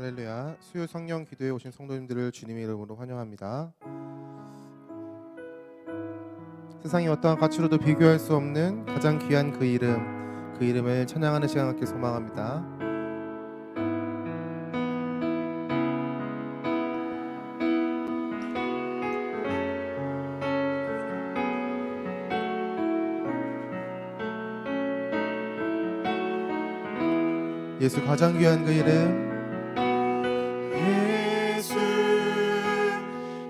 할렐루야. 수요 성령 기도에 오신 성도님들을 주님의 이름으로 환영합니다. 세상의 어떠한 가치로도 비교할 수 없는 가장 귀한 그 이름을 찬양하는 시간 갖길 소망합니다. 예수 가장 귀한 그 이름, 예수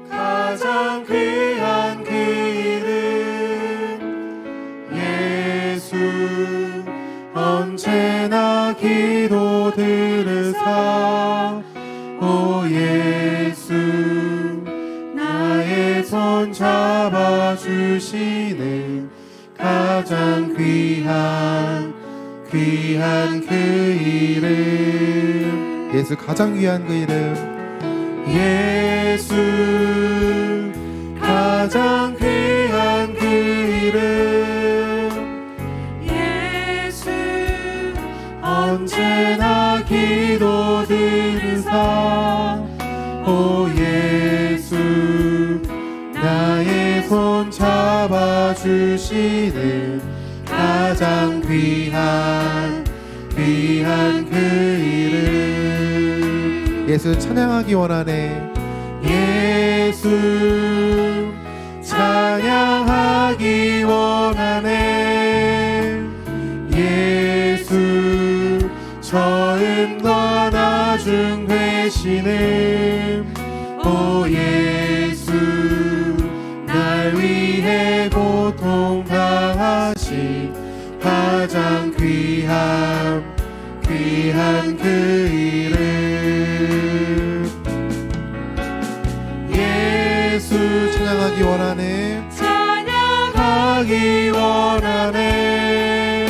가장 귀한 그 이름, 예수 언제나 기도 들으사, 오 예수 나의 손 잡아주시는 가장 귀한 그 이름, 예수 가장 귀한 그 이름, 예수 가장 귀한 그 이름, 예수 언제나 기도 들으사, 오 예수 나의 손 잡아주시는 가장 귀한 그 이름. 예수 찬양하기 원하네. 예수 찬양하기 원하네. 예수 처음과 나중 되시는, 오 예수 날 위해 고통 당하신 가장 귀한 그 이름. 예수 찬양하기 원하네. 찬양하기 원하네.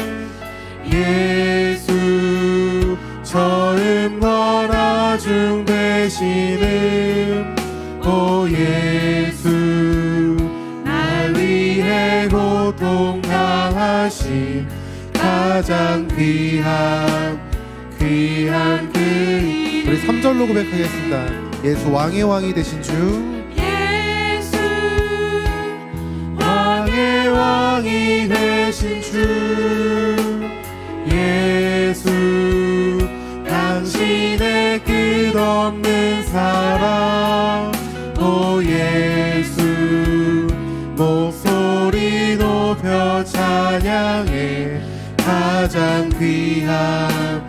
예수 처음과 나중 되시는, 오 예수 날 위해 고통 당하신 가장 귀한 그 이름. 우리 3절로 고백하겠습니다. 예수 왕의 왕이 되신 주, 예수 왕의 왕이 되신 주, 예수 당신의 끝없는 사랑, 오 예수 목소리 높여 찬양해 가장 귀한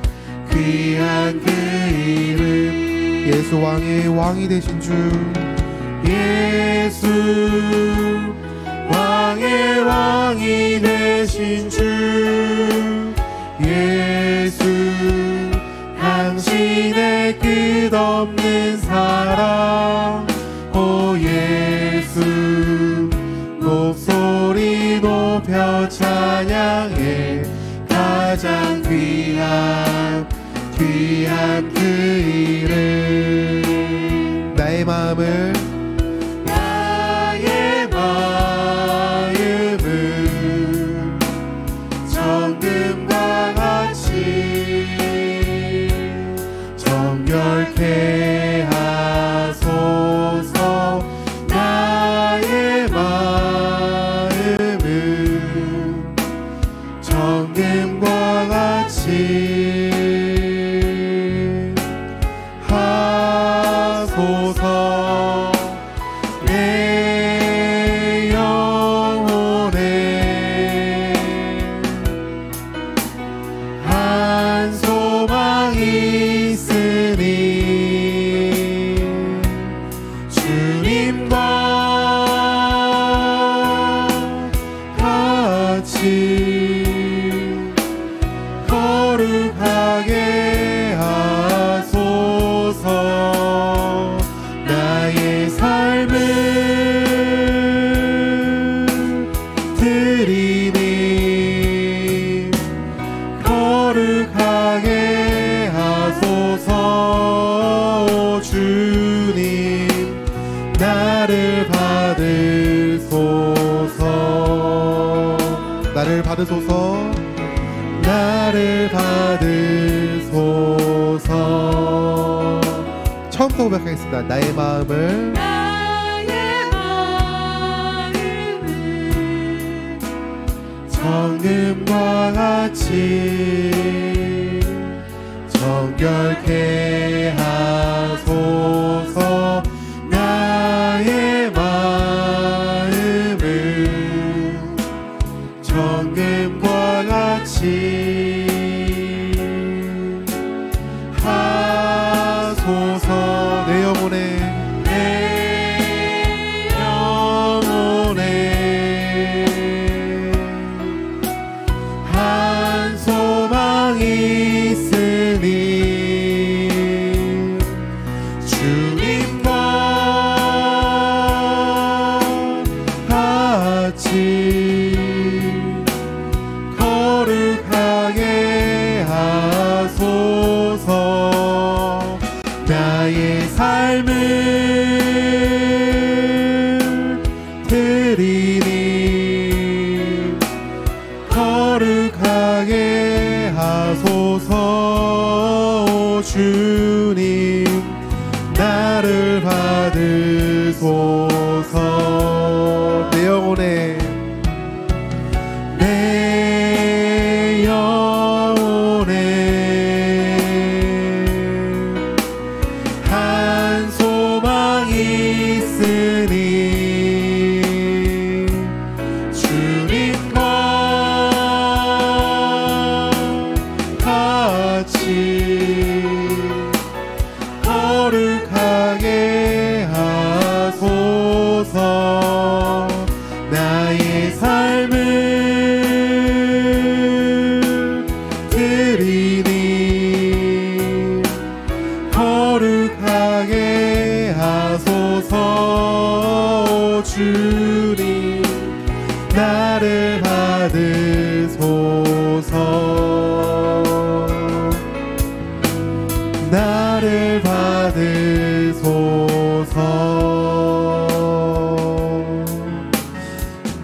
그 이름. 예수 왕의 왕이 되신 주, 예수 왕의 왕이 되신 주, 예수 당신의 끝없는 사랑, 오 예수 목소리 높여 찬양해 가장 귀한 그 이름. 나의 마음을 정금과 같이 정결케 하소서. 나의 마음은 정금과 같이 하소서. 내 영혼에 한 소망이 있으니, 주님과 같이 거룩하게 하소서. 나의 삶을 드리니 거룩하게 하소서. 주님 나를 받으소서. 나를 받으소서. 나를 받으소서. 처음부터 고백하겠습니다. 나의 마음을 정금과 같이 정결케 하소서. 나의 마음을 정금과 같이 하소서. 내 영혼에 한 소망이 있으니 주님과 같이 거룩하게 하소서. 나의 삶을 드리니 거룩하게 하소서. 주님 나를 받으소서. 내 영혼에 내 영혼에 한 소망이 있으니 주님과 같이 거룩하게 하소서. 나의 삶을 드리니 거룩하게 하소서. 주님 나를 받으소서. 나를 받으소서.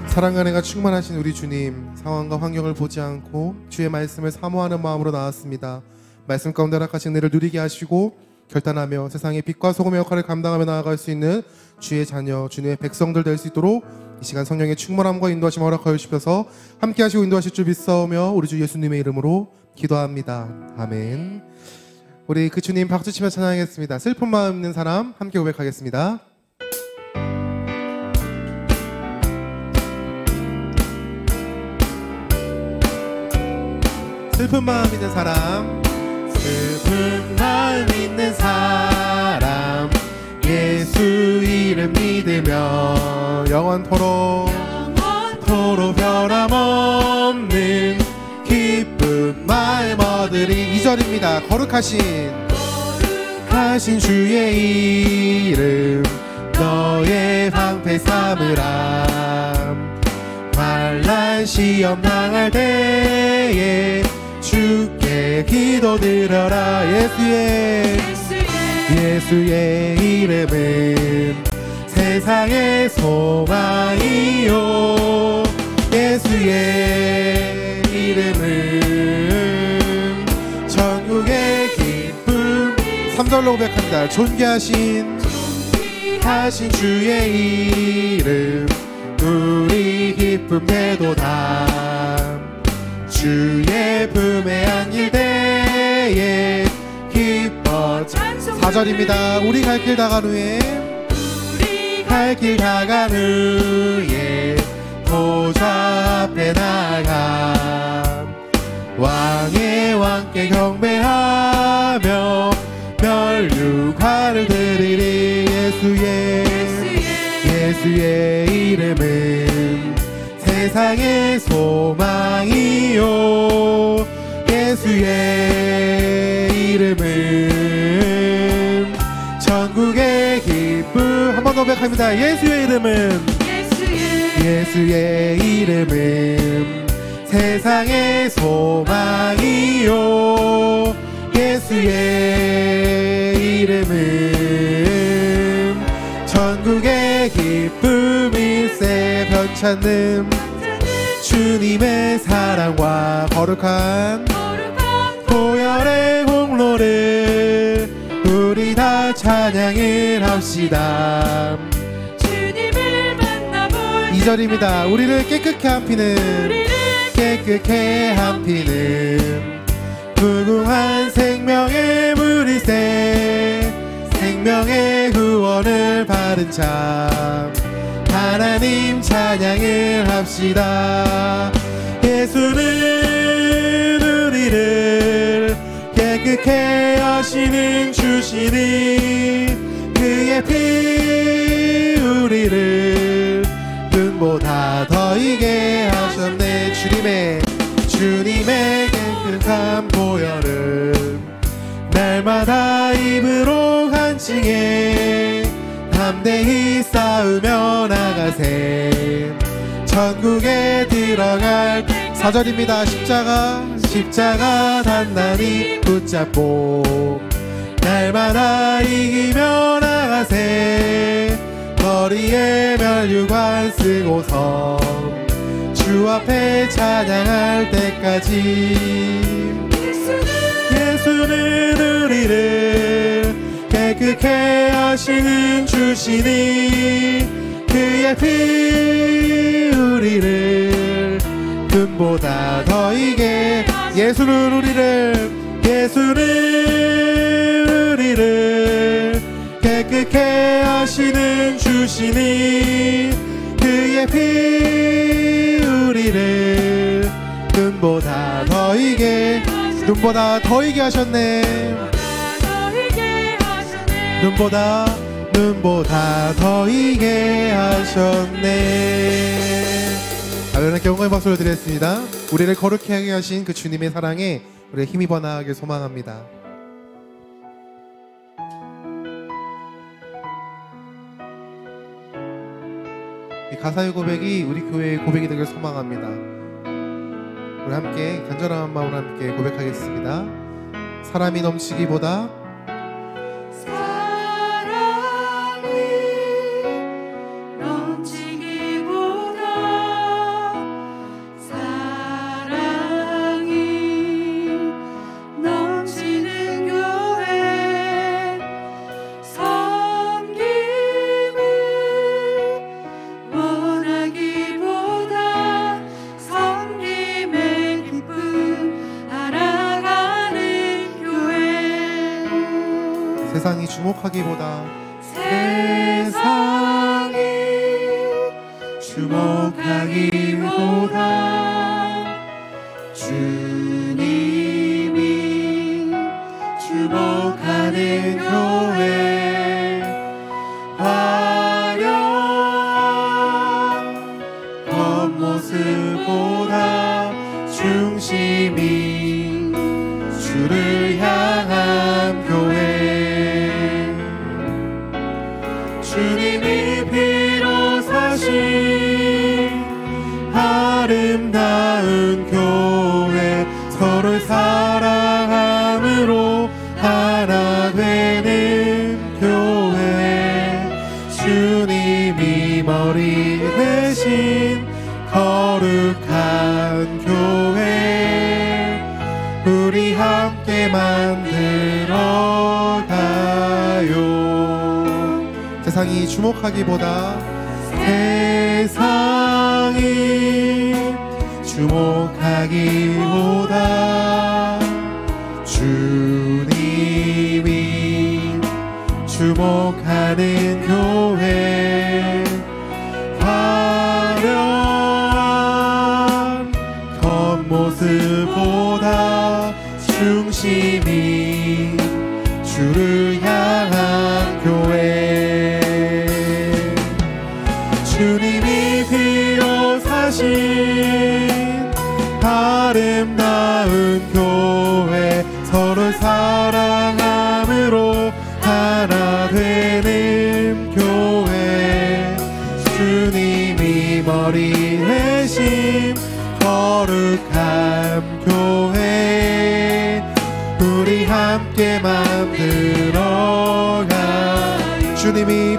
사랑과 은혜가 충만하신 우리 주님, 상황과 환경을 보지 않고 주의 말씀을 사모하는 마음으로 나왔습니다. 말씀 가운데 허락하신 은혜를 누리게 하시고 결단하며 세상의 빛과 소금의 역할을 감당하며 나아갈 수 있는 주의 자녀, 주님의 백성들 될 수 있도록 이 시간 성령의 충만함과 인도하심 허락하여 주셔서 함께 하시고 인도하실 줄 믿사오며 우리 주 예수님의 이름으로 기도합니다. 아멘. 우리 그 주님 박수치며 찬양하겠습니다. 슬픈 마음 있는 사람 함께 고백하겠습니다. 슬픈 마음 있는 사람, 슬픈 마음 있는 사람 예수 이름 믿으며 영원토록 변함없는 기쁜 마음 얻으리. 2절입니다. 거룩하신 주의 이름 너의 방패 삼으라. 환난 시험 당할 때에 주께 기도드려라. 예수의 이름은 세상의 소망이요. 예수의 이름은 천국의 기쁨. 3절로 고백합니다. 존귀하신 주의 이름 우리 기쁨 되도다. 주의 품에 안길 때에 기뻐. 4절입니다. 우리 갈 길 다간 후에 보좌 앞에 나가 왕의 왕께 경배하며 멸류관을 드리리. 예수의 이름은 세상의 소망이요. 예수의 이름은 천국의 기쁨. 한 번 더 고백합니다. 예수의 이름은 세상의 소망이요. 예수의 이름은 천국의 기쁨. 일세 변찮는 주님의 사랑과 거룩한 보혈의 홍로를 우리 다 주님과 찬양을 합시다. 주님을 만나볼 2절입니다. 우리를 깨끗게 한피는 깨끗게 한피는 무궁한 생명의 물이세 생명의 구원을 받은 참 하나님 찬양을 합시다. 예수는 우리를 깨끗게 하시는 주시니 그의 피 우리를 눈보다 더 이게 하셨네. 주님의 깨끗한 보혈을 날마다 입으로 간증해 담대히 싸우며 나가세. 천국에 들어갈 4절입니다. 십자가 단단히 붙잡고 날마다 이기며 나가세. 머리에 면류관 쓰고서 주 앞에 찬양할 때까지. 예수는 우리를 깨끗게 하시는 주시니 그의 피 우리를 금보다 더 이게. 예수는 우리를 깨끗게 하시는 주시니 그의 피 우리를 눈보다 더 이게 하셨네. 눈보다 더 이게 하셨네. 하나님께 영광의 박수를 드렸습니다. 우리를 거룩히 하게 하신 그 주님의 사랑에 우리가 힘입어 나가길 소망합니다. 이 가사의 고백이 우리 교회의 고백이 되길 소망합니다. 우리 함께 간절한 마음으로 함께 고백하겠습니다. 사람이 넘치기보다 세상이 주목하기보다 주님이 주목하는 교회 화려한 겉모습보다 중심이 주를 향한 교회. 주님이 피로 사신 아름다운 교회 서로를 사랑함으로 하나 되는 교회. 주님이 머리 대신 거룩한 교회 우리 함께 만들어가요. 세상이 주목하기보다 주님이 주목하는 교회 화려한 겉모습보다 중심이 주를 향한 교회. 주님이 피로 사신 아름다운 교회 서로 사랑함으로 하나 되는 교회. 주님이 머리 대신 거룩한 교회 우리 함께 만들어가. 주님이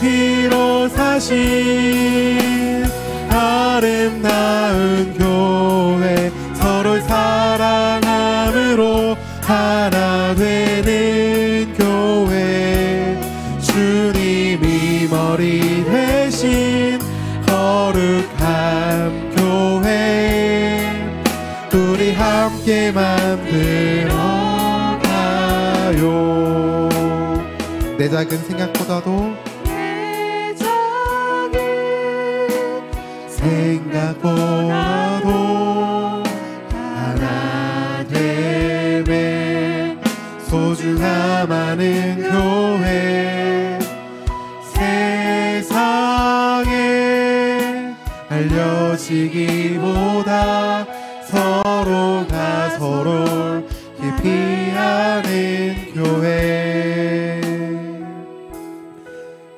피로 사신 아름다운 교회 서로 사랑함으로 하나 되는 교회, 주님이 머리 되신 거룩한 교회, 우리 함께 만들어가요. 내 작은 생각보다도 내 작은 생각보다도 하나 되네 소중함 많은 교회, 세상에 알려지기보다 서로가 서로 깊이 아는 교회.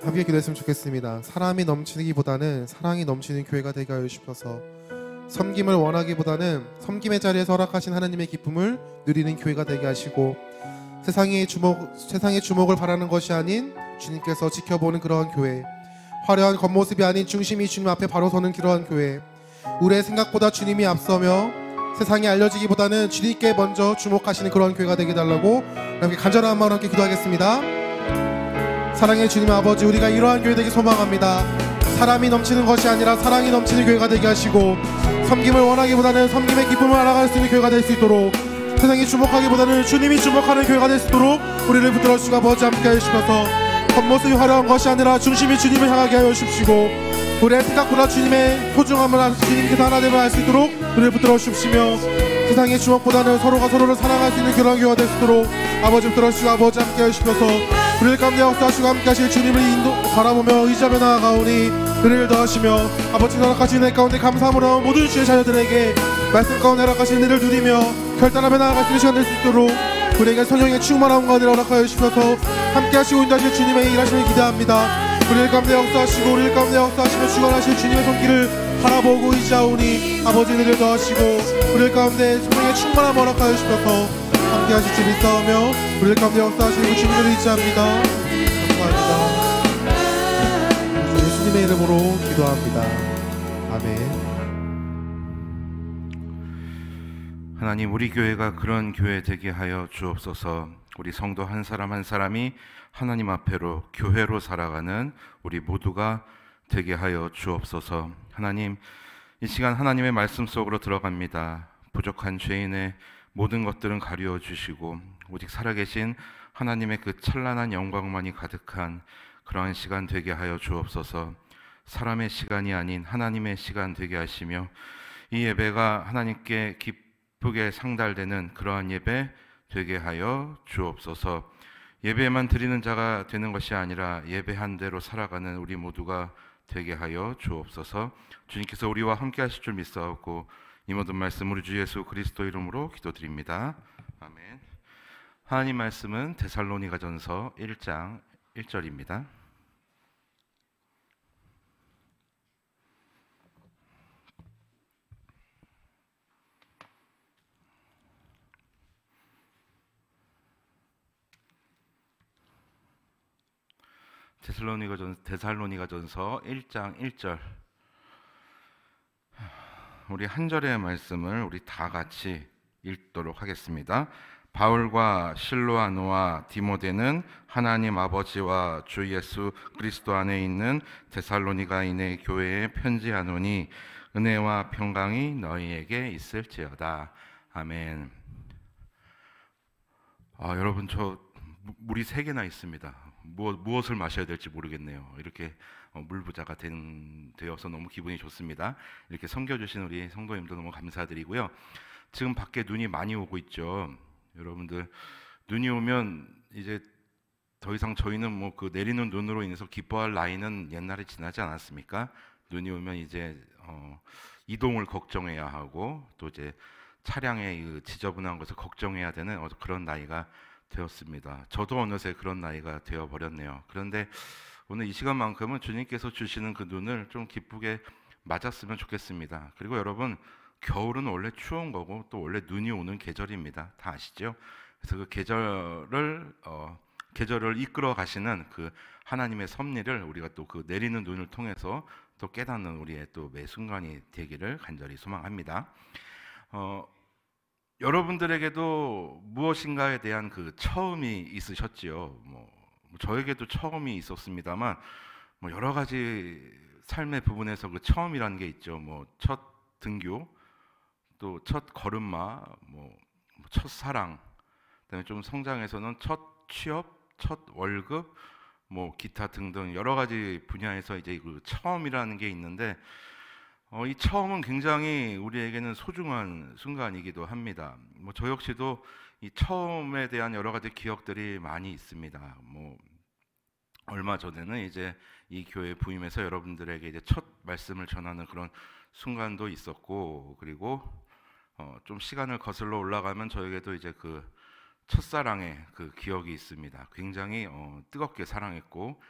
함께 기도했으면 좋겠습니다. 사람이 넘치기보다는 사랑이 넘치는 교회가 되게 하여 주셔서, 섬김을 원하기보다는 섬김의 자리에서 허락하신 하나님의 기쁨을 누리는 교회가 되게 하시고, 세상의 주목을 바라는 것이 아닌 주님께서 지켜보는 그러한 교회, 화려한 겉모습이 아닌 중심이 주님 앞에 바로 서는 그러한 교회, 우리의 생각보다 주님이 앞서며 세상에 알려지기보다는 주님께 먼저 주목하시는 그러한 교회가 되게 달라고 함께 간절한 마음으로 함께 기도하겠습니다. 사랑의 주님 아버지, 우리가 이러한 교회 되기 소망합니다. 사람이 넘치는 것이 아니라 사랑이 넘치는 교회가 되게 하시고, 섬김을 원하기보다는 섬김의 기쁨을 알아갈 수 있는 교회가 될 수 있도록, 세상이 주목하기보다는 주님이 주목하는 교회가 될 수 있도록 우리를 붙들어 주시고 아버지 함께 하시면서, 겉모습이 화려한 것이 아니라 중심이 주님을 향하게 하여 주십시고, 우리의 생각보다 주님의 소중함을 주님께서 하나 되면 알 수 있도록 우리를 붙들어 주십시며, 세상의 주목보다는 서로가 서로를 사랑할 수 있는 그런 교회가 될 수 있도록 아버지 붙들어 주시고 아버지 함께 하시면서, 우리를 가운데 역사하시고 함께 하실 주님을 바라보며 의지하며 나아가오니 은혜를 더하시며, 아버지 허락하신 내 가운데 감사함으로 모든 주의 자녀들에게 말씀 가운데 허락하신 은혜를 누리며 결단하며 나아갈 수 있는 시간 될 수 있도록 우리에게 성령의 충만한 가운데 허락하여 주셔서 함께 하시고 인도하실 주님의 일하심을 기대합니다. 우리를 가운데 역사하시고 우리를 가운데 역사하시며 주관하실 주님의 손길을 바라보고 의지하오니 아버지 은혜를 더하시고 우리를 가운데 성령의 충만함 허락하여 주셔서 함께 하실 줄 믿사오며 우리를 가운데 역사하시는 그 주님을 의지합니다. 감사합니다. 예수님의 이름으로 기도합니다. 아멘. 하나님, 우리 교회가 그런 교회 되게 하여 주옵소서. 우리 성도 한 사람 한 사람이 하나님 앞에로 교회로 살아가는 우리 모두가 되게 하여 주옵소서. 하나님, 이 시간 하나님의 말씀 속으로 들어갑니다. 부족한 죄인의 모든 것들은 가리워 주시고 오직 살아계신 하나님의 그 찬란한 영광만이 가득한 그러한 시간 되게 하여 주옵소서. 사람의 시간이 아닌 하나님의 시간 되게 하시며, 이 예배가 하나님께 기쁘게 상달되는 그러한 예배 되게 하여 주옵소서. 예배만 드리는 자가 되는 것이 아니라 예배한 대로 살아가는 우리 모두가 되게 하여 주옵소서. 주님께서 우리와 함께 하실 줄 믿사옵고 이 모든 말씀 우리 주 예수 그리스도 이름으로 기도드립니다. 아멘. 하나님 말씀은 데살로니가전서 1장 1절입니다. 데살로니가전서 1장 1절. 우리 한 절의 말씀을 우리 다 같이 읽도록 하겠습니다. 바울과 실로아노와 디모데는 하나님 아버지와 주 예수 그리스도 안에 있는 데살로니가인의 교회에 편지하노니 은혜와 평강이 너희에게 있을지어다. 아멘. 여러분, 저 물이 3개나 있습니다. 무엇을 마셔야 될지 모르겠네요. 이렇게 물부자가 되어서 너무 기분이 좋습니다. 이렇게 섬겨주신 우리 성도님도 너무 감사드리고요. 지금 밖에 눈이 많이 오고 있죠. 여러분들, 눈이 오면 이제 더 이상 저희는 뭐 그 내리는 눈으로 인해서 기뻐할 나이는 옛날에 지나지 않았습니까? 눈이 오면 이제 이동을 걱정해야 하고 또 이제 차량의 그 지저분한 것을 걱정해야 되는 그런 나이가 되었습니다. 저도 어느새 그런 나이가 되어버렸네요. 그런데 오늘 이 시간만큼은 주님께서 주시는 그 눈을 좀 기쁘게 맞았으면 좋겠습니다. 그리고 여러분, 겨울은 원래 추운 거고 또 원래 눈이 오는 계절입니다. 다 아시죠? 그래서 그 계절을 이끌어 가시는 그 하나님의 섭리를 우리가 또 그 내리는 눈을 통해서 또 깨닫는 우리의 또 매 순간이 되기를 간절히 소망합니다. 여러분들에게도 무엇인가에 대한 그 처음이 있으셨지요. 저에게도 처음이 있었습니다만 여러 가지 삶의 부분에서 그 처음이라는 게 있죠. 첫 등교, 또 첫 걸음마, 첫 사랑, 그다음에 좀 성장해서는 첫 취업, 첫 월급, 기타 등등 여러 가지 분야에서 이제 그 처음이라는 게 있는데 이 처음은 굉장히 우리에게는 소중한 순간이기도 합니다. 저 역시도 이 처음에 대한 여러 가지 기억들이 많이 있습니다. 얼마 전에는 이제 이 교회 부임해서 여러분들에게 이제 첫 말씀을 전하는 그런 순간도 있었고, 그리고 좀 시간을 거슬러 올라가면 저에게도 이제 그 첫사랑의 그 기억이 있습니다. 굉장히 뜨겁게 사랑했고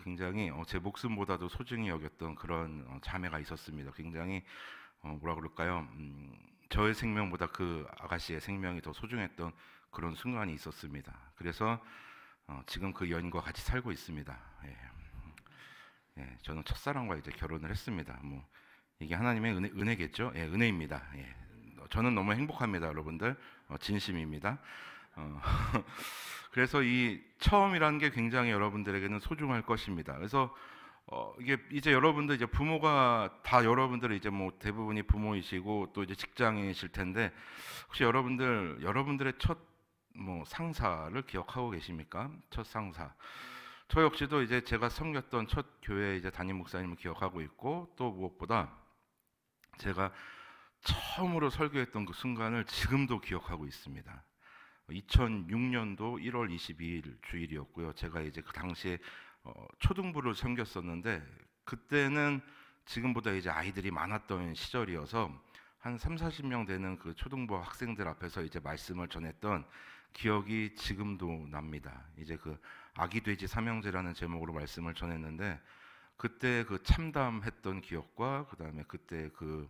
굉장히 제 목숨보다도 소중히 여겼던 그런 자매가 있었습니다. 굉장히 뭐라 그럴까요? 저의 생명보다 그 아가씨의 생명이 더 소중했던 그런 순간이 있었습니다. 그래서 지금 그 여인과 같이 살고 있습니다. 예, 저는 첫사랑과 이제 결혼을 했습니다. 이게 하나님의 은혜겠죠? 예, 은혜입니다. 예, 저는 너무 행복합니다, 여러분들. 진심입니다. 그래서 이 처음이라는 게 굉장히 여러분들에게는 소중할 것입니다. 그래서 이게 이제 여러분들 이제 부모가 다 여러분들은 이제 대부분이 부모이시고 또 이제 직장인이실 텐데 혹시 여러분들의 첫 상사를 기억하고 계십니까? 첫 상사. 저 역시도 이제 제가 섬겼던 첫 교회 이제 담임 목사님을 기억하고 있고 또 무엇보다 제가 처음으로 설교했던 그 순간을 지금도 기억하고 있습니다. 2006년도 1월 22일 주일이었고요. 제가 이제 그 당시에 초등부를 섬겼었는데 그때는 지금보다 이제 아이들이 많았던 시절이어서 한 30-40명 되는 그 초등부 학생들 앞에서 이제 말씀을 전했던 기억이 지금도 납니다. 이제 그 아기 돼지 삼형제라는 제목으로 말씀을 전했는데 그때 그 참담했던 기억과 그다음에 그때 그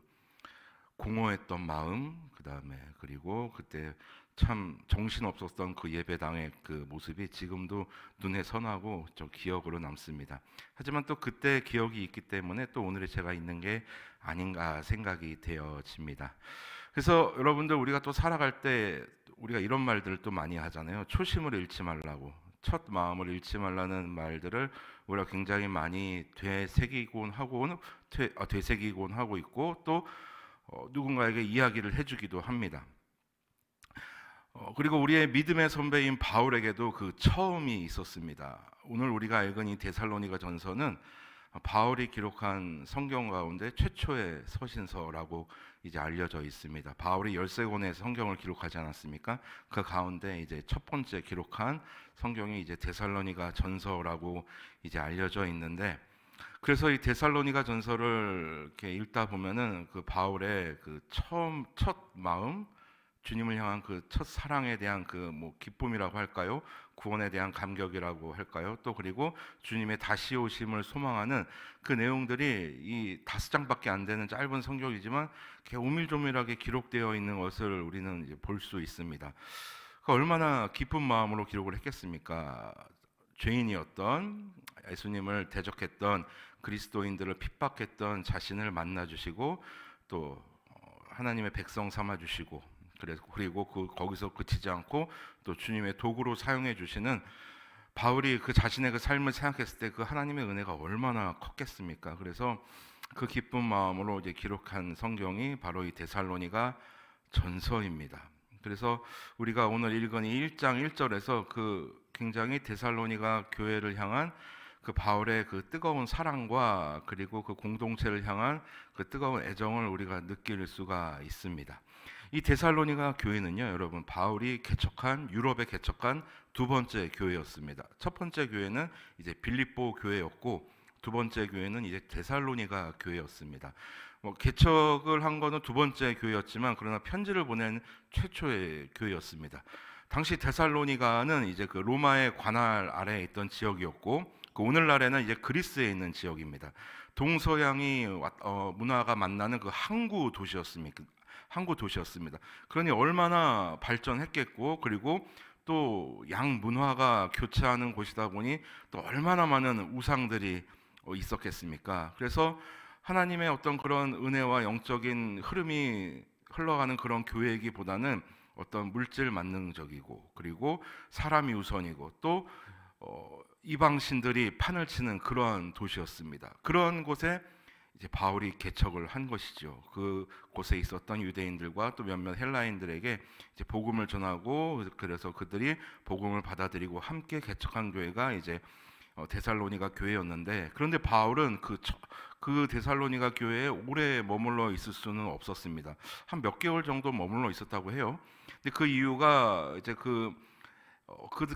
공허했던 마음, 그다음에 그리고 그때 참 정신없었던 그 예배당의 그 모습이 지금도 눈에 선하고 저 기억으로 남습니다. 하지만 또 그때 기억이 있기 때문에 또 오늘의 제가 있는 게 아닌가 생각이 되어집니다. 그래서 여러분들 우리가 또 살아갈 때 우리가 이런 말들을 또 많이 하잖아요. 초심을 잃지 말라고, 첫 마음을 잃지 말라는 말들을 우리가 굉장히 많이 되새기곤 하고 있고 또 누군가에게 이야기를 해주기도 합니다. 그리고 우리의 믿음의 선배인 바울에게도 그 처음이 있었습니다. 오늘 우리가 읽은 이 데살로니가 전서는 바울이 기록한 성경 가운데 최초의 서신서라고 이제 알려져 있습니다. 바울이 13권의 성경을 기록하지 않았습니까? 그 가운데 이제 첫 번째 기록한 성경이 이제 데살로니가 전서라고 이제 알려져 있는데, 그래서 이 데살로니가 전서를 이렇게 읽다 보면은 그 바울의 그 첫 마음, 주님을 향한 그 첫 사랑에 대한 그 기쁨이라고 할까요? 구원에 대한 감격이라고 할까요? 또 그리고 주님의 다시 오심을 소망하는 그 내용들이 이 5장밖에 안 되는 짧은 성경이지만 이렇게 오밀조밀하게 기록되어 있는 것을 우리는 이제 볼 수 있습니다. 얼마나 기쁜 마음으로 기록을 했겠습니까? 죄인이었던 예수님을 대적했던 그리스도인들을 핍박했던 자신을 만나주시고 또 하나님의 백성 삼아주시고 그리고 거기서 그치지 않고 또 주님의 도구로 사용해 주시는 바울이 그 자신의 그 삶을 생각했을 때 그 하나님의 은혜가 얼마나 컸겠습니까? 그래서 그 기쁜 마음으로 이제 기록한 성경이 바로 이 데살로니가 전서입니다. 그래서 우리가 오늘 읽은 이 1장 1절에서 그 굉장히 데살로니가 교회를 향한 그 바울의 그 뜨거운 사랑과 그리고 그 공동체를 향한 그 뜨거운 애정을 우리가 느낄 수가 있습니다. 이 데살로니가 교회는요, 여러분, 바울이 유럽에 개척한 두 번째 교회였습니다. 첫 번째 교회는 이제 빌립보 교회였고 두 번째 교회는 이제 데살로니가 교회였습니다. 개척을 한 거는 두 번째 교회였지만 그러나 편지를 보낸 최초의 교회였습니다. 당시 데살로니가는 이제 그 로마의 관할 아래에 있던 지역이었고 그 오늘날에는 이제 그리스에 있는 지역입니다. 동서양이 문화가 만나는 그 항구 도시였습니다. 그러니 얼마나 발전했겠고 그리고 또 양 문화가 교차하는 곳이다 보니 또 얼마나 많은 우상들이 있었겠습니까? 그래서 하나님의 어떤 그런 은혜와 영적인 흐름이 흘러가는 그런 교회이기보다는 어떤 물질 만능적이고 그리고 사람이 우선이고 또 이방신들이 판을 치는 그러한 도시였습니다. 그런 곳에 이제 바울이 개척을 한 것이죠. 그 곳에 있었던 유대인들과 또 몇몇 헬라인들에게 이제 복음을 전하고 그래서 그들이 복음을 받아들이고 함께 개척한 교회가 이제 데살로니가 교회였는데, 그런데 바울은 그 데살로니가 교회에 오래 머물러 있을 수는 없었습니다. 한 몇 개월 정도 머물러 있었다고 해요. 근데 그 이유가 이제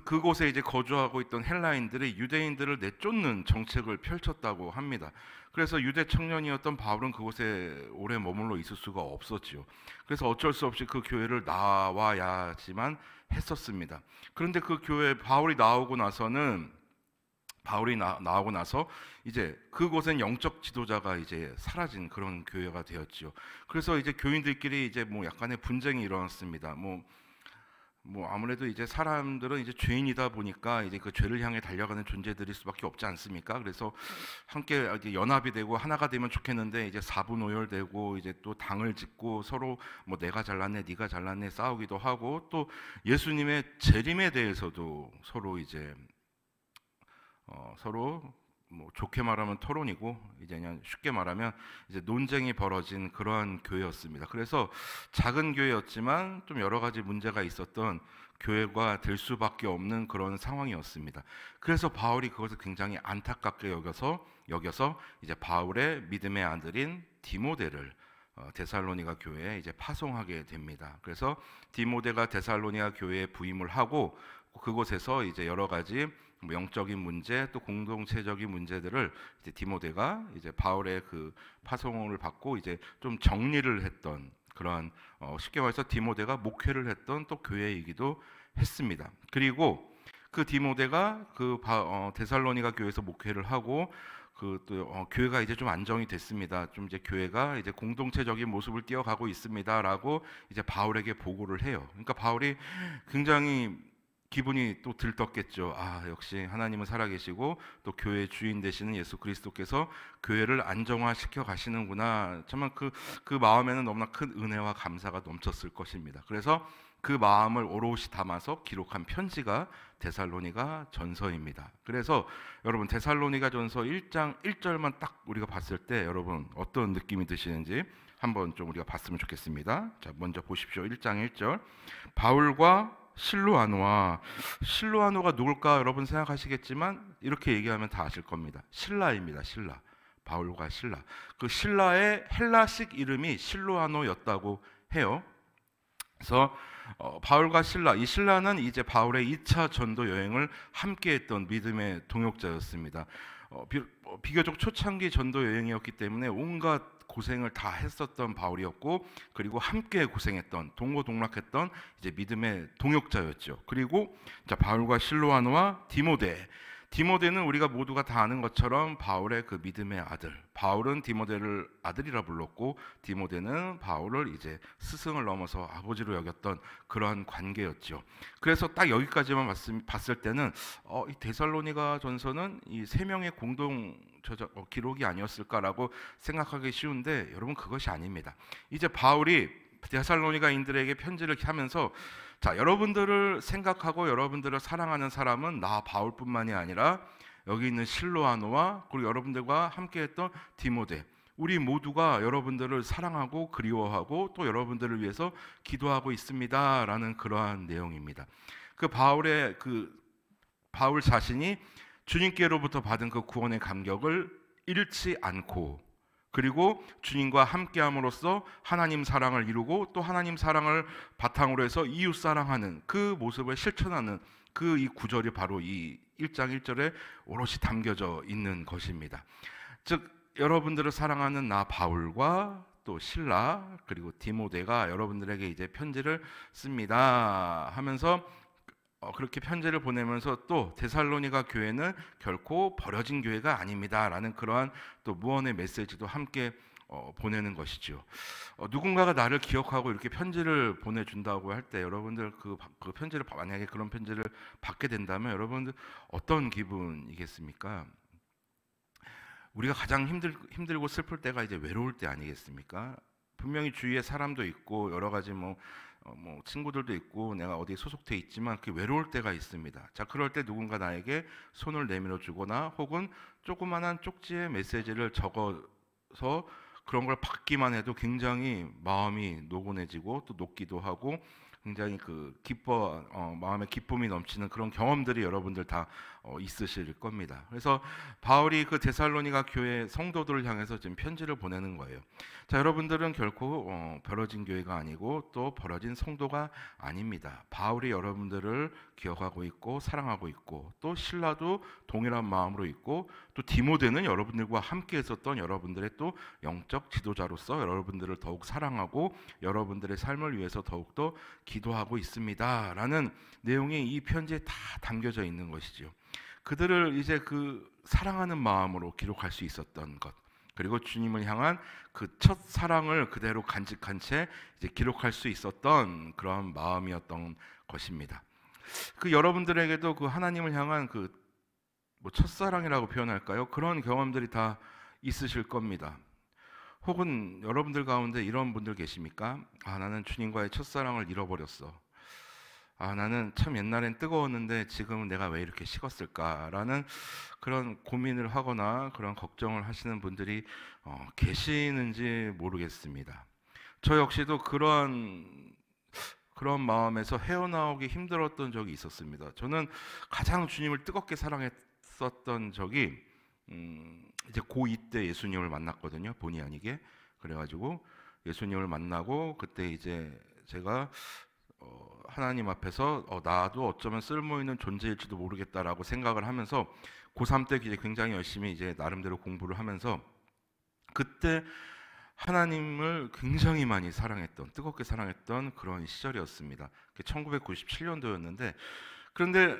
그곳에 이제 거주하고 있던 헬라인들이 유대인들을 내쫓는 정책을 펼쳤다고 합니다. 그래서 유대 청년이었던 바울은 그곳에 오래 머물러 있을 수가 없었지요. 그래서 어쩔 수 없이 그 교회를 나와야지만 했었습니다. 그런데 그 교회 바울이 나오고 나서 이제 그곳엔 영적 지도자가 이제 사라진 그런 교회가 되었지요. 그래서 이제 교인들끼리 이제 뭐 약간의 분쟁이 일어났습니다. 뭐 아무래도 이제 사람들은 이제 죄인이다 보니까 이제 그 죄를 향해 달려가는 존재들일 수밖에 없지 않습니까? 그래서 함께 이제 연합이 되고 하나가 되면 좋겠는데 이제 사분오열되고 이제 또 당을 짓고 서로 뭐 내가 잘났네, 네가 잘났네 싸우기도 하고, 또 예수님의 재림에 대해서도 서로 이제 서로 뭐 좋게 말하면 토론이고 이제 그냥 쉽게 말하면 이제 논쟁이 벌어진 그러한 교회였습니다. 그래서 작은 교회였지만 좀 여러 가지 문제가 있었던 교회가 될 수밖에 없는 그런 상황이었습니다. 그래서 바울이 그것을 굉장히 안타깝게 여겨서 이제 바울의 믿음의 아들인 디모데를 데살로니가 교회에 이제 파송하게 됩니다. 그래서 디모데가 데살로니가 교회에 부임을 하고 그곳에서 이제 여러 가지 영적인 문제 또 공동체적인 문제들을 이제 디모데가 이제 바울의 그 파송을 받고 이제 좀 정리를 했던 그러한 쉽게 말해서 디모데가 목회를 했던 또 교회이기도 했습니다. 그리고 그 디모데가 데살로니가 교회에서 목회를 하고 교회가 이제 좀 안정이 됐습니다. 좀 이제 교회가 이제 공동체적인 모습을 띄어가고 있습니다라고 이제 바울에게 보고를 해요. 그러니까 바울이 굉장히 기분이 또 들떴겠죠. 아, 역시 하나님은 살아계시고 또 교회의 주인 되시는 예수 그리스도께서 교회를 안정화시켜 가시는구나. 정말 그 마음에는 너무나 큰 은혜와 감사가 넘쳤을 것입니다. 그래서 그 마음을 오롯이 담아서 기록한 편지가 데살로니가 전서입니다. 그래서 여러분 데살로니가 전서 1장 1절만 딱 우리가 봤을 때 여러분 어떤 느낌이 드시는지 한번 좀 우리가 봤으면 좋겠습니다. 자, 먼저 보십시오. 1장 1절. 바울과 실로아노가 누굴까 여러분 생각하시겠지만 이렇게 얘기하면 다 아실 겁니다. 신라입니다. 신라. 바울과 신라. 그 신라의 헬라식 이름이 실로아노였다고 해요. 그래서 바울과 신라, 이 신라는 이제 바울의 2차 전도 여행을 함께했던 믿음의 동역자였습니다. 비교적 초창기 전도 여행이었기 때문에 온갖 고생을 다 했었던 바울이었고, 그리고 함께 고생했던 동고동락했던 이제 믿음의 동역자였죠. 그리고 자, 바울과 실로아노와 디모데는 우리가 모두가 다 아는 것처럼 바울의 그 믿음의 아들. 바울은 디모데를 아들이라 불렀고 디모데는 바울을 이제 스승을 넘어서 아버지로 여겼던 그러한 관계였죠. 그래서 딱 여기까지만 봤을 때는 이 데살로니가 전서는 이 세 명의 공동 기록이 아니었을까라고 생각하기 쉬운데 여러분 그것이 아닙니다. 이제 바울이 데살로니가인들에게 편지를 하면서 자, 여러분들을 생각하고 여러분들을 사랑하는 사람은 나 바울뿐만이 아니라 여기 있는 실로아노와 그리고 여러분들과 함께했던 디모데, 우리 모두가 여러분들을 사랑하고 그리워하고 또 여러분들을 위해서 기도하고 있습니다라는 그러한 내용입니다. 바울 자신이 주님께로부터 받은 그 구원의 감격을 잃지 않고, 그리고 주님과 함께함으로써 하나님 사랑을 이루고 또 하나님 사랑을 바탕으로 해서 이웃 사랑하는 그 모습을 실천하는 이 구절이 바로 이 1장 1절에 오롯이 담겨져 있는 것입니다. 즉 여러분들을 사랑하는 나 바울과 또 신라 그리고 디모데가 여러분들에게 이제 편지를 씁니다 하면서 그렇게 편지를 보내면서 또 데살로니가 교회는 결코 버려진 교회가 아닙니다라는 그러한 또 무언의 메시지도 함께 보내는 것이죠. 누군가가 나를 기억하고 이렇게 편지를 보내준다고 할 때 여러분들 그 편지를 만약에 그런 편지를 받게 된다면 여러분들 어떤 기분이겠습니까? 우리가 가장 힘들고 슬플 때가 이제 외로울 때 아니겠습니까? 분명히 주위에 사람도 있고 여러 가지 뭐 친구들도 있고 내가 어디에 소속돼 있지만 그 외로울 때가 있습니다. 자, 그럴 때 누군가 나에게 손을 내밀어 주거나 혹은 조그만한 쪽지에 메시지를 적어서 그런 걸 받기만 해도 굉장히 마음이 노곤해지고 또 녹기도 하고 굉장히 그 마음에 기쁨이 넘치는 그런 경험들이 여러분들 다 있으실 겁니다. 그래서 바울이 그 데살로니가 교회 성도들을 향해서 지금 편지를 보내는 거예요. 자, 여러분들은 결코 벌어진 교회가 아니고 또 벌어진 성도가 아닙니다. 바울이 여러분들을 기억하고 있고 사랑하고 있고 또 신라도 동일한 마음으로 있고 또 디모데는 여러분들과 함께 있었던 여러분들의 또 영적 지도자로서 여러분들을 더욱 사랑하고 여러분들의 삶을 위해서 더욱더 기도하고 있습니다 라는 내용이 이 편지에 다 담겨져 있는 것이죠. 그들을 이제 그 사랑하는 마음으로 기록할 수 있었던 것, 그리고 주님을 향한 그 첫 사랑을 그대로 간직한 채 이제 기록할 수 있었던 그런 마음이었던 것입니다. 그 여러분들에게도 그 하나님을 향한 그 뭐 첫사랑이라고 표현할까요? 그런 경험들이 다 있으실 겁니다. 혹은 여러분들 가운데 이런 분들 계십니까? 아, 나는 주님과의 첫사랑을 잃어버렸어. 아, 나는 참 옛날엔 뜨거웠는데 지금은 내가 왜 이렇게 식었을까라는 그런 고민을 하거나 그런 걱정을 하시는 분들이 계시는지 모르겠습니다. 저 역시도 그런 마음에서 헤어나오기 힘들었던 적이 있었습니다. 저는 가장 주님을 뜨겁게 사랑했었던 적이 이제 고2 때 예수님을 만났거든요. 본의 아니게. 그래가지고 예수님을 만나고 그때 이제 제가 하나님 앞에서 나도 어쩌면 쓸모있는 존재일지도 모르겠다라고 생각을 하면서 고3 때 이제 굉장히 열심히 이제 나름대로 공부를 하면서 그때 하나님을 굉장히 많이 사랑했던, 뜨겁게 사랑했던 그런 시절이었습니다. 1997년도였는데 그런데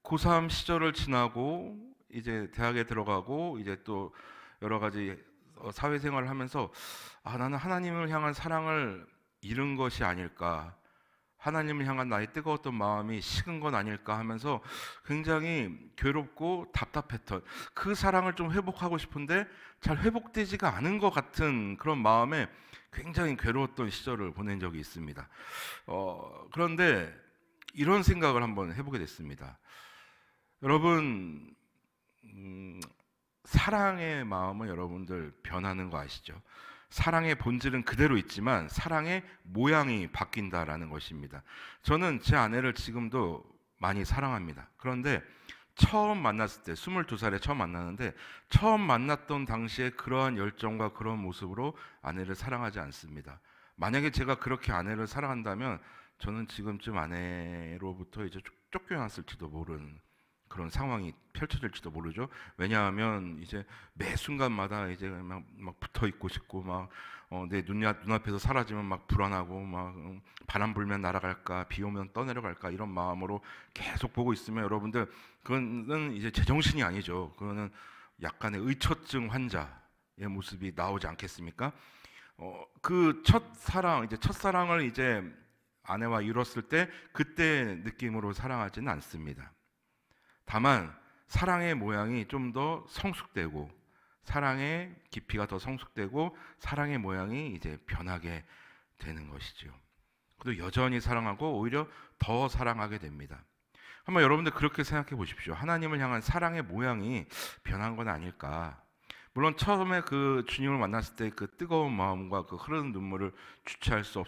고3 시절을 지나고 이제 대학에 들어가고 이제 또 여러 가지 사회생활을 하면서 아, 나는 하나님을 향한 사랑을 잃은 것이 아닐까, 하나님을 향한 나의 뜨거웠던 마음이 식은 건 아닐까 하면서 굉장히 괴롭고 답답했던 그 사랑을 좀 회복하고 싶은데 잘 회복되지가 않은 것 같은 그런 마음에 굉장히 괴로웠던 시절을 보낸 적이 있습니다. 그런데 이런 생각을 한번 해보게 됐습니다. 여러분, 사랑의 마음은 여러분들 변하는 거 아시죠? 사랑의 본질은 그대로 있지만 사랑의 모양이 바뀐다라는 것입니다. 저는 제 아내를 지금도 많이 사랑합니다. 그런데 처음 만났을 때 22살에 처음 만났는데 처음 만났던 당시에 그러한 열정과 그런 모습으로 아내를 사랑하지 않습니다. 만약에 제가 그렇게 아내를 사랑한다면 저는 지금쯤 아내로부터 이제 쫓겨났을지도 모르는 그런 상황이 펼쳐질지도 모르죠. 왜냐하면 이제 매 순간마다 이제 막 붙어 있고 싶고 막 내 눈앞에서 사라지면 막 불안하고 막 바람 불면 날아갈까, 비 오면 떠내려갈까 이런 마음으로 계속 보고 있으면 여러분들 그거는 이제 제정신이 아니죠. 그거는 약간의 의처증 환자의 모습이 나오지 않겠습니까? 그 첫사랑을 이제 아내와 이뤘을 때 그때 느낌으로 사랑하지는 않습니다. 다만 사랑의 모양이 좀 더 성숙되고 사랑의 깊이가 더 성숙되고 사랑의 모양이 이제 변하게 되는 것이죠. 그래도 여전히 사랑하고 오히려 더 사랑하게 됩니다. 한번 여러분들 그렇게 생각해 보십시오. 하나님을 향한 사랑의 모양이 변한 건 아닐까. 물론 처음에 그 주님을 만났을 때 그 뜨거운 마음과 그 흐르는 눈물을 주체할 수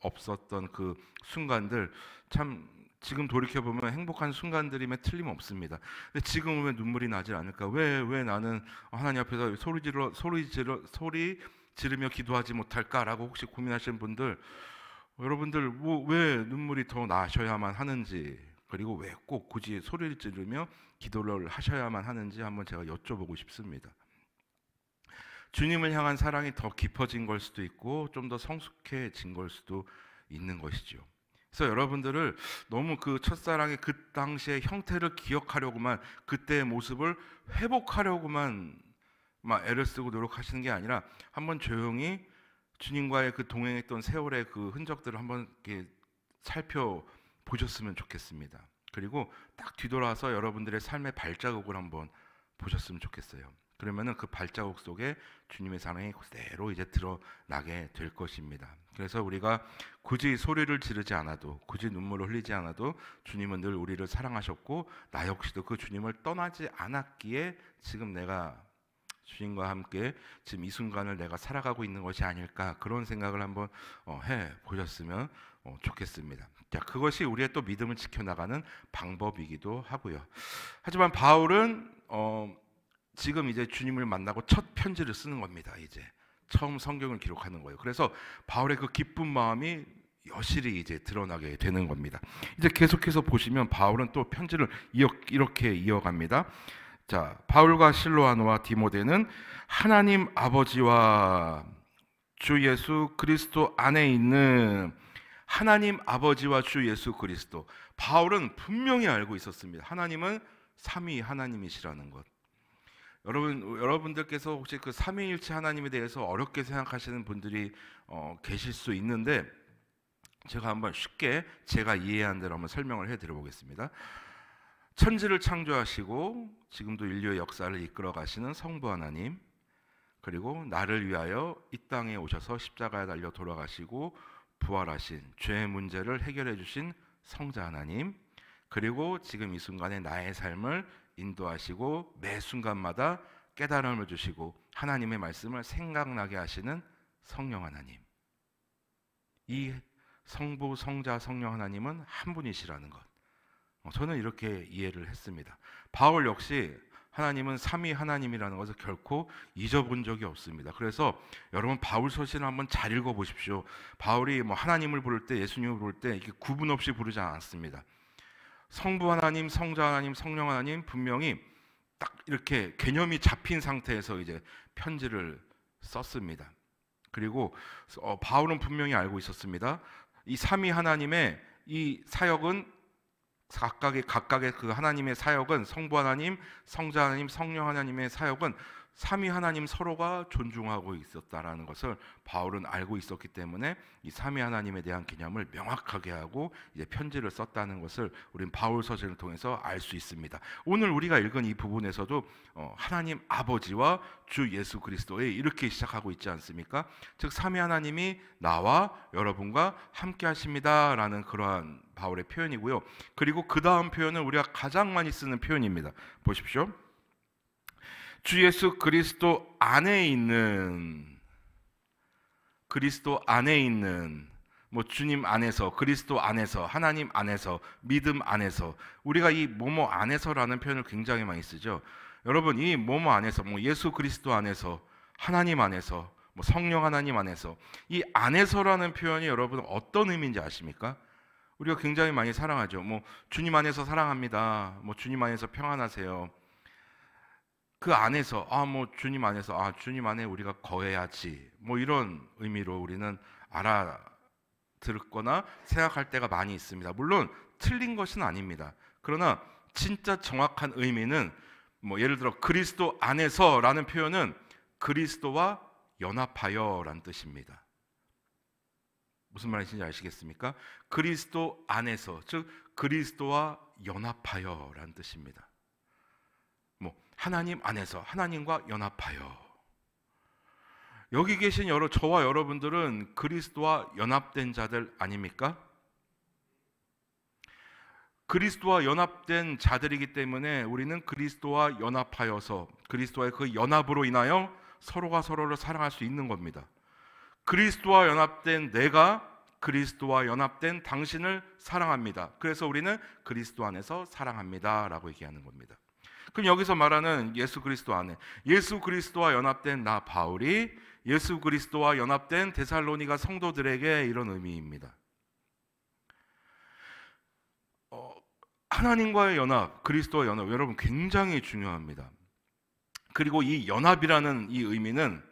없었던 그 순간들 참 지금 돌이켜보면 행복한 순간들임에 틀림없습니다. 근데 지금은 왜 눈물이 나지 않을까? 왜 나는 하나님 앞에서 소리 지르며 기도하지 못할까라고 혹시 고민하시는 분들, 여러분들 왜 눈물이 더 나셔야만 하는지, 그리고 왜 꼭 굳이 소리를 지르며 기도를 하셔야만 하는지 한번 제가 여쭤보고 싶습니다. 주님을 향한 사랑이 더 깊어진 걸 수도 있고 좀 더 성숙해진 걸 수도 있는 것이죠. 그래서 여러분들을 너무 그 첫사랑의 그 당시의 형태를 기억하려고만, 그때의 모습을 회복하려고만 막 애를 쓰고 노력하시는 게 아니라 한번 조용히 주님과의 그 동행했던 세월의 그 흔적들을 한번 이렇게 살펴보셨으면 좋겠습니다. 그리고 딱 뒤돌아서 여러분들의 삶의 발자국을 한번 보셨으면 좋겠어요. 그러면은 그 발자국 속에 주님의 사랑이 그대로 이제 드러나게 될 것입니다. 그래서 우리가 굳이 소리를 지르지 않아도, 굳이 눈물을 흘리지 않아도 주님은 늘 우리를 사랑하셨고 나 역시도 그 주님을 떠나지 않았기에 지금 내가 주님과 함께 지금 이 순간을 내가 살아가고 있는 것이 아닐까, 그런 생각을 한번 해 보셨으면 좋겠습니다. 자, 그것이 우리의 또 믿음을 지켜나가는 방법이기도 하고요. 하지만 바울은 지금 이제 주님을 만나고 첫 편지를 쓰는 겁니다. 이제 처음 성경을 기록하는 거예요. 그래서 바울의 그 기쁜 마음이 여실히 이제 드러나게 되는 겁니다. 이제 계속해서 보시면 바울은 또 편지를 이렇게 이어갑니다. 자, 바울과 실로아노와 디모데는 하나님 아버지와 주 예수 그리스도 안에 있는 하나님 아버지와 주 예수 그리스도. 바울은 분명히 알고 있었습니다. 하나님은 삼위 하나님이시라는 것. 여러분들께서 혹시 그 삼위일체 하나님에 대해서 어렵게 생각하시는 분들이 계실 수 있는데, 제가 한번 쉽게 제가 이해한 대로 한번 설명을 해드려 보겠습니다. 천지를 창조하시고 지금도 인류의 역사를 이끌어 가시는 성부 하나님, 그리고 나를 위하여 이 땅에 오셔서 십자가에 달려 돌아가시고 부활하신 죄의 문제를 해결해 주신 성자 하나님, 그리고 지금 이 순간에 나의 삶을 인도하시고 매 순간마다 깨달음을 주시고 하나님의 말씀을 생각나게 하시는 성령 하나님. 이 성부, 성자, 성령 하나님은 한 분이시라는 것, 저는 이렇게 이해를 했습니다. 바울 역시 하나님은 삼위 하나님이라는 것을 결코 잊어본 적이 없습니다. 그래서 여러분 바울 서신을 한번 잘 읽어보십시오. 바울이 뭐 하나님을 부를 때, 예수님을 부를 때 이렇게 구분 없이 부르지 않았습니다. 성부 하나님, 성자 하나님, 성령 하나님, 분명히 딱 이렇게 개념이 잡힌 상태에서 이제 편지를 썼습니다. 그리고 바울은 분명히 알고 있었습니다. 이 삼위 하나님의 이 사역은 각각의 그 하나님의 사역은, 성부 하나님, 성자 하나님, 성령 하나님의 사역은 삼위 하나님 서로가 존중하고 있었다라는 것을 바울은 알고 있었기 때문에 이 삼위 하나님에 대한 개념을 명확하게 하고 이제 편지를 썼다는 것을 우리는 바울 서신을 통해서 알 수 있습니다. 오늘 우리가 읽은 이 부분에서도 하나님 아버지와 주 예수 그리스도에 이렇게 시작하고 있지 않습니까? 즉 삼위 하나님이 나와 여러분과 함께 하십니다라는 그러한 바울의 표현이고요. 그리고 그 다음 표현은 우리가 가장 많이 쓰는 표현입니다. 보십시오. 주 예수 그리스도 안에 있는, 그리스도 안에 있는, 뭐 주님 안에서, 그리스도 안에서, 하나님 안에서, 믿음 안에서. 우리가 이 뭐뭐 안에서라는 표현을 굉장히 많이 쓰죠. 여러분, 이 뭐뭐 안에서, 뭐 예수 그리스도 안에서, 하나님 안에서, 뭐 성령 하나님 안에서, 이 안에서라는 표현이 여러분 어떤 의미인지 아십니까? 우리가 굉장히 많이 사랑하죠. 뭐 주님 안에서 사랑합니다. 뭐 주님 안에서 평안하세요. 그 안에서 뭐 주님 안에서 주님 안에 우리가 거해야지, 뭐 이런 의미로 우리는 알아듣거나 생각할 때가 많이 있습니다. 물론 틀린 것은 아닙니다. 그러나 진짜 정확한 의미는 뭐 예를 들어 그리스도 안에서라는 표현은 그리스도와 연합하여라는 뜻입니다. 무슨 말인지 아시겠습니까? 그리스도 안에서, 즉 그리스도와 연합하여라는 뜻입니다. 뭐 하나님 안에서, 하나님과 연합하여. 여기 계신 저와 여러분들은 그리스도와 연합된 자들 아닙니까? 그리스도와 연합된 자들이기 때문에 우리는 그리스도와 연합하여서 그리스도와의 그 연합으로 인하여 서로가 서로를 사랑할 수 있는 겁니다. 그리스도와 연합된 내가 그리스도와 연합된 당신을 사랑합니다. 그래서 우리는 그리스도 안에서 사랑합니다 라고 얘기하는 겁니다. 그럼 여기서 말하는 예수 그리스도 안에, 예수 그리스도와 연합된 나 바울이 예수 그리스도와 연합된 데살로니가 성도들에게 이런 의미입니다. 하나님과의 연합, 그리스도와 연합, 여러분 굉장히 중요합니다. 그리고 이 연합이라는 이 의미는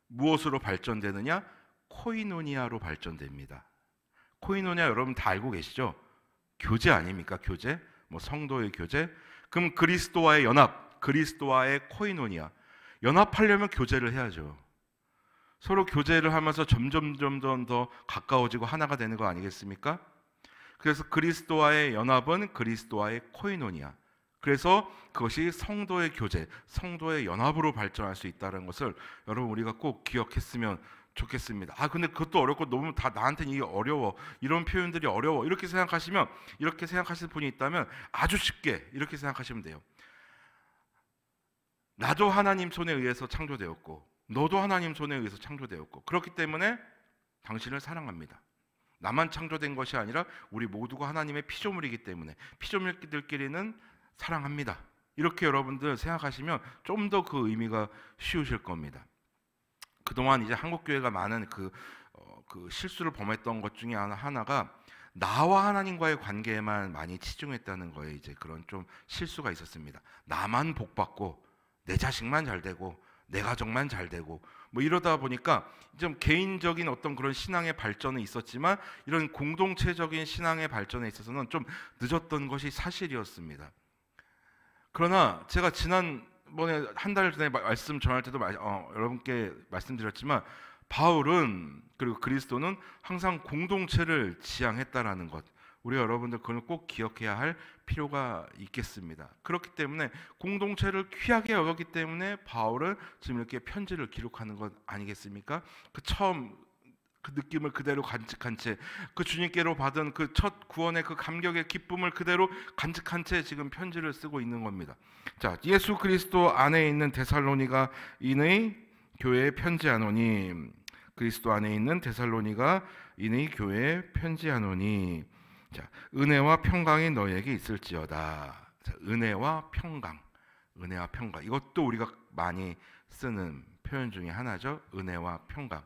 무엇으로 발전되느냐? 코이노니아로 발전됩니다. 코이노니아 여러분 다 알고 계시죠? 교제 아닙니까? 교제, 뭐 성도의 교제. 그럼 그리스도와의 연합, 그리스도와의 코이노니아, 연합하려면 교제를 해야죠. 서로 교제를 하면서 점점 더 가까워지고 하나가 되는 거 아니겠습니까? 그래서 그리스도와의 연합은 그리스도와의 코이노니아, 그래서 그것이 성도의 교제, 성도의 연합으로 발전할 수 있다는 것을 여러분 우리가 꼭 기억했으면 좋겠습니다. 근데 그것도 어렵고 너무 다 나한테는 이게 어려워, 이런 표현들이 어려워, 이렇게 생각하시는 분이 있다면 아주 쉽게 이렇게 생각하시면 돼요. 나도 하나님 손에 의해서 창조되었고 너도 하나님 손에 의해서 창조되었고 그렇기 때문에 당신을 사랑합니다. 나만 창조된 것이 아니라 우리 모두가 하나님의 피조물이기 때문에 피조물들끼리는 사랑합니다. 이렇게 여러분들 생각하시면 좀 더 그 의미가 쉬우실 겁니다. 그동안 이제 한국교회가 많은 그 실수를 범했던 것 중에 하나가 나와 하나님과의 관계에만 많이 치중했다는 거에 이제 그런 좀 실수가 있었습니다. 나만 복받고 내 자식만 잘 되고 내 가정만 잘 되고 뭐 이러다 보니까 좀 개인적인 어떤 그런 신앙의 발전은 있었지만 이런 공동체적인 신앙의 발전에 있어서는 좀 늦었던 것이 사실이었습니다. 그러나 제가 지난번에 한 달 전에 말씀 전할 때도 여러분께 말씀드렸지만 바울은 그리고 그리스도는 항상 공동체를 지향했다라는 것, 우리 여러분들 그걸 꼭 기억해야 할 필요가 있겠습니다. 그렇기 때문에 공동체를 귀하게 여겼기 때문에 바울은 지금 이렇게 편지를 기록하는 것 아니겠습니까? 그 처음 그 느낌을 그대로 간직한 채, 그 주님께로 받은 그 첫 구원의 그 감격의 기쁨을 그대로 간직한 채 지금 편지를 쓰고 있는 겁니다. 자, 예수 그리스도 안에 있는 데살로니가인의 교회에 편지하노니, 그리스도 안에 있는 데살로니가인의 교회에 편지하노니, 자, 은혜와 평강이 너에게 있을지어다. 자, 은혜와 평강, 은혜와 평강, 이것도 우리가 많이 쓰는 표현 중에 하나죠. 은혜와 평강.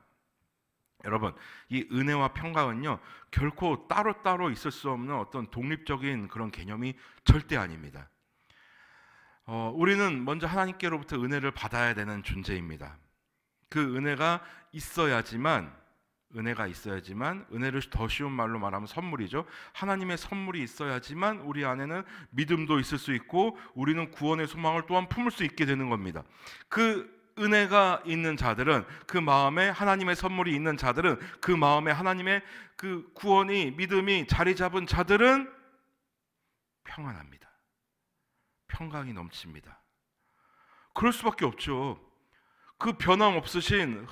여러분, 이 은혜와 평강은요 결코 따로따로 있을 수 없는 어떤 독립적인 그런 개념이 절대 아닙니다. 우리는 먼저 하나님께로부터 은혜를 받아야 되는 존재입니다. 그 은혜가 있어야지만 은혜를 더 쉬운 말로 말하면 선물이죠. 하나님의 선물이 있어야지만 우리 안에는 믿음도 있을 수 있고 우리는 구원의 소망을 또한 품을 수 있게 되는 겁니다. 그 은혜가 있는 자들은, 그 마음에 하나님의 선물이 있는 자들은, 그 마음에 하나님의 그 구원이, 믿음이 자리 잡은 자들은 평안합니다. 평강이 넘칩니다. 그럴 수밖에 없죠. 그 변함없으신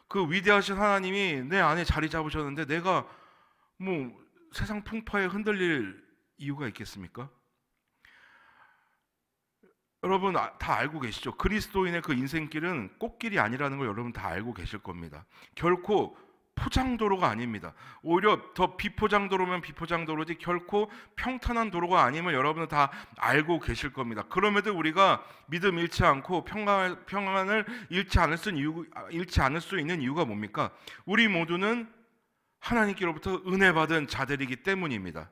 그 위대하신 하나님이 내 안에 자리 잡으셨는데 내가 뭐 세상 풍파에 흔들릴 이유가 있겠습니까? 여러분 다 알고 계시죠? 그리스도인의 그 인생길은 꽃길이 아니라는 걸 여러분 다 알고 계실 겁니다. 결코 포장도로가 아닙니다. 오히려 더 비포장도로면 비포장도로지 결코 평탄한 도로가 아님을 여러분은 다 알고 계실 겁니다. 그럼에도 우리가 믿음 잃지 않고 평안을 잃지 않을 수 있는 이유가 뭡니까? 우리 모두는 하나님께로부터 은혜 받은 자들이기 때문입니다.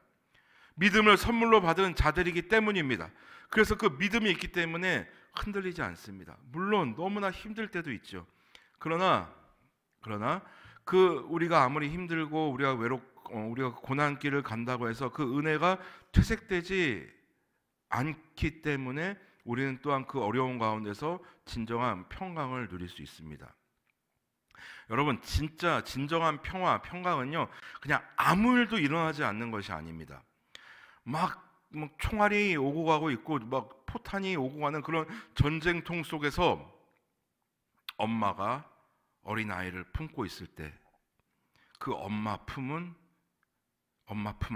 믿음을 선물로 받은 자들이기 때문입니다. 그래서 그 믿음이 있기 때문에 흔들리지 않습니다. 물론 너무나 힘들 때도 있죠. 그러나 그 우리가 아무리 힘들고 우리가 고난길을 간다고 해서 그 은혜가 퇴색되지 않기 때문에 우리는 또한 그 어려운 가운데서 진정한 평강을 누릴 수 있습니다. 여러분, 진짜 진정한 평강은요 그냥 아무 일도 일어나지 않는 것이 아닙니다. 막 총알이 오고 가고 있고 막 포탄이 오고 가는 그런 전쟁통 속에서 엄마가 어린아이를 품고 있을 때 그 엄마 품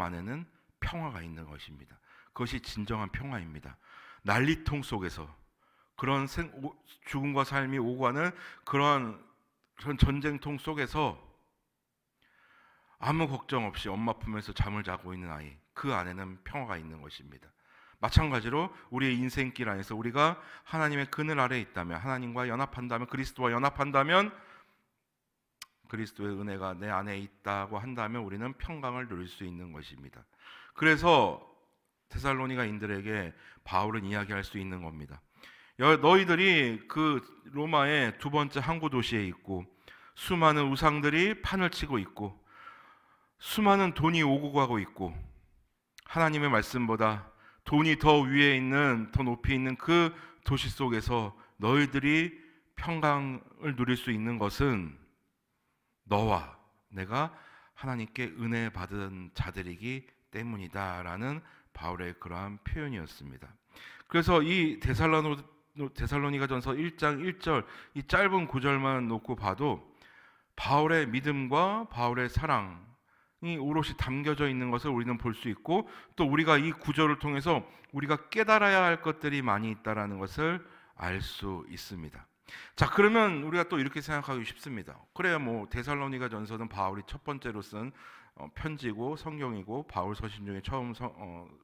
안에는 평화가 있는 것입니다. 그것이 진정한 평화입니다. 난리통 속에서 그런 죽음과 삶이 오고 가는 그런 전쟁통 속에서 아무 걱정 없이 엄마 품에서 잠을 자고 있는 아이, 그 안에는 평화가 있는 것입니다. 마찬가지로 우리의 인생길 안에서 우리가 하나님의 그늘 아래에 있다면, 하나님과 연합한다면, 그리스도와 연합한다면, 그리스도의 은혜가 내 안에 있다고 한다면 우리는 평강을 누릴 수 있는 것입니다. 그래서 데살로니가인들에게 바울은 이야기할 수 있는 겁니다. 너희들이 그 로마의 두 번째 항구 도시에 있고 수많은 우상들이 판을 치고 있고 수많은 돈이 오고 가고 있고 하나님의 말씀보다 돈이 더 위에 있는, 더 높이 있는 그 도시 속에서 너희들이 평강을 누릴 수 있는 것은 너와 내가 하나님께 은혜 받은 자들이기 때문이다 라는 바울의 그러한 표현이었습니다. 그래서 이 데살로니가전서 1장 1절 이 짧은 구절만 놓고 봐도 바울의 믿음과 바울의 사랑이 오롯이 담겨져 있는 것을 우리는 볼 수 있고, 또 우리가 이 구절을 통해서 우리가 깨달아야 할 것들이 많이 있다라는 것을 알 수 있습니다. 자, 그러면 우리가 또 이렇게 생각하기 쉽습니다. 그래야 뭐 데살로니가전서는 바울이 첫 번째로 쓴 편지고 성경이고 바울 서신 중에 처음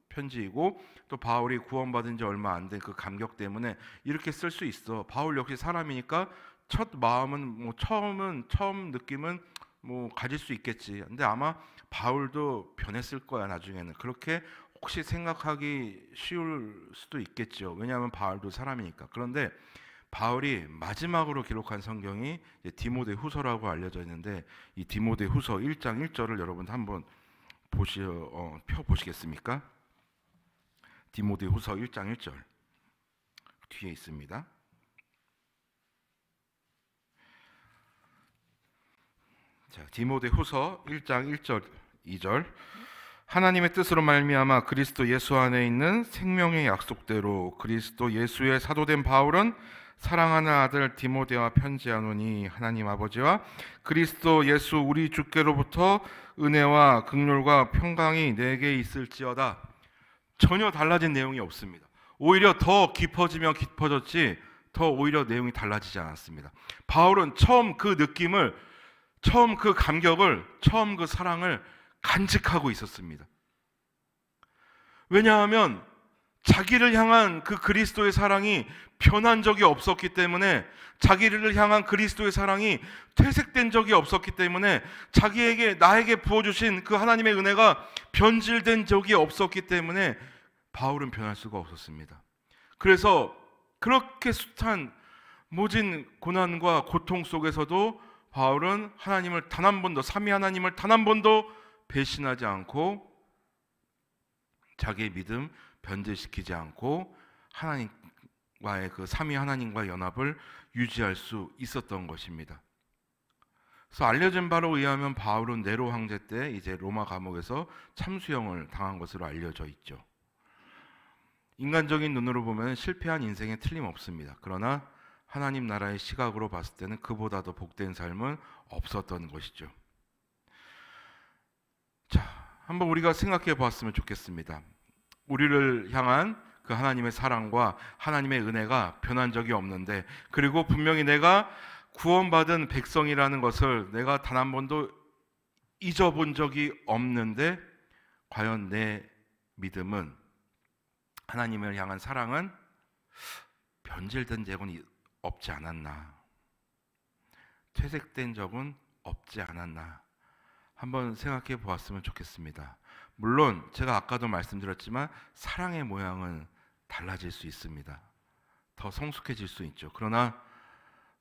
편지이고, 또 바울이 구원받은 지 얼마 안 된 그 감격 때문에 이렇게 쓸 수 있어. 바울 역시 사람이니까 첫 마음은 뭐 처음 느낌은 뭐 가질 수 있겠지. 근데 아마 바울도 변했을 거야 나중에는. 그렇게 혹시 생각하기 쉬울 수도 있겠죠. 왜냐하면 바울도 사람이니까. 그런데 바울이 마지막으로 기록한 성경이 디모데후서라고 알려져 있는데, 이 디모데후서 1장 1절을 여러분 한번 펴 보시겠습니까? 디모데후서 1장 1절 뒤에 있습니다. 자, 디모데후서 1장 1절 2절 하나님의 뜻으로 말미암아 그리스도 예수 안에 있는 생명의 약속대로 그리스도 예수의 사도된 바울은 사랑하는 아들 디모데와 편지하노니 하나님 아버지와 그리스도 예수 우리 주께로부터 은혜와 긍휼과 평강이 내게 있을지어다. 전혀 달라진 내용이 없습니다. 오히려 더 깊어지면 깊어졌지 더 오히려 내용이 달라지지 않았습니다. 바울은 처음 그 느낌을, 처음 그 감격을, 처음 그 사랑을 간직하고 있었습니다. 왜냐하면 자기를 향한 그 그리스도의 사랑이 변한 적이 없었기 때문에, 자기를 향한 그리스도의 사랑이 퇴색된 적이 없었기 때문에, 나에게 부어주신 그 하나님의 은혜가 변질된 적이 없었기 때문에 바울은 변할 수가 없었습니다. 그래서 그렇게 숱한 모진 고난과 고통 속에서도 바울은 하나님을 단 한 번도, 삼위 하나님을 단 한 번도 배신하지 않고 자기의 믿음 변질시키지 않고 하나님과의 그 삼위 하나님과의 연합을 유지할 수 있었던 것입니다. 그래서 알려진 바로 의하면 바울은 네로 황제 때 이제 로마 감옥에서 참수형을 당한 것으로 알려져 있죠. 인간적인 눈으로 보면 실패한 인생에 틀림없습니다. 그러나 하나님 나라의 시각으로 봤을 때는 그보다 더 복된 삶은 없었던 것이죠. 자, 한번 우리가 생각해 보았으면 좋겠습니다. 우리를 향한 그 하나님의 사랑과 하나님의 은혜가 변한 적이 없는데, 그리고 분명히 내가 구원받은 백성이라는 것을 내가 단 한 번도 잊어본 적이 없는데, 과연 내 믿음은, 하나님을 향한 사랑은 변질된 적은 없지 않았나, 퇴색된 적은 없지 않았나 한번 생각해 보았으면 좋겠습니다. 물론 제가 아까도 말씀드렸지만 사랑의 모양은 달라질 수 있습니다. 더 성숙해질 수 있죠. 그러나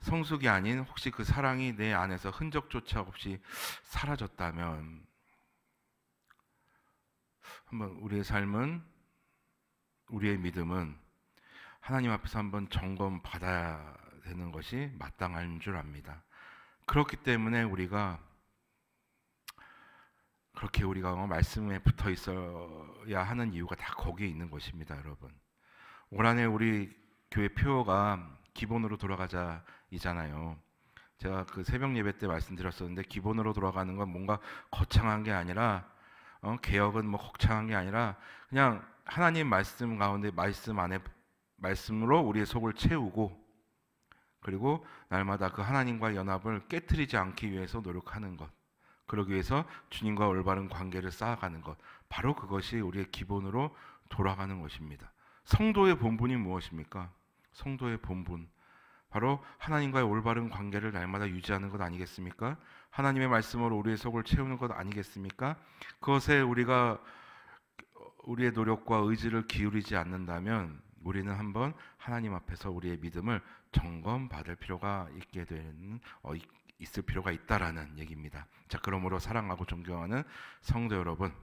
성숙이 아닌 혹시 그 사랑이 내 안에서 흔적조차 없이 사라졌다면 한번 우리의 삶은, 우리의 믿음은 하나님 앞에서 한번 점검받아야 되는 것이 마땅한 줄 압니다. 그렇기 때문에 우리가 말씀에 붙어 있어야 하는 이유가 다 거기에 있는 것입니다, 여러분. 올 한해 우리 교회 표어가 기본으로 돌아가자이잖아요. 제가 그 새벽 예배 때 말씀드렸었는데, 기본으로 돌아가는 건 뭔가 거창한 게 아니라, 개혁은 뭐 거창한 게 아니라 그냥 하나님 말씀 가운데, 말씀 안에, 말씀으로 우리의 속을 채우고, 그리고 날마다 그 하나님과의 연합을 깨트리지 않기 위해서 노력하는 것, 그러기 위해서 주님과 올바른 관계를 쌓아가는 것, 바로 그것이 우리의 기본으로 돌아가는 것입니다. 성도의 본분이 무엇입니까? 성도의 본분, 바로 하나님과의 올바른 관계를 날마다 유지하는 것 아니겠습니까? 하나님의 말씀으로 우리의 속을 채우는 것 아니겠습니까? 그것에 우리가 우리의 노력과 의지를 기울이지 않는다면 우리는 한번 하나님 앞에서 우리의 믿음을 점검받을 필요가 있을 필요가 있다라는 얘기입니다. 자, 그러므로 사랑하고 존경하는 성도 여러분,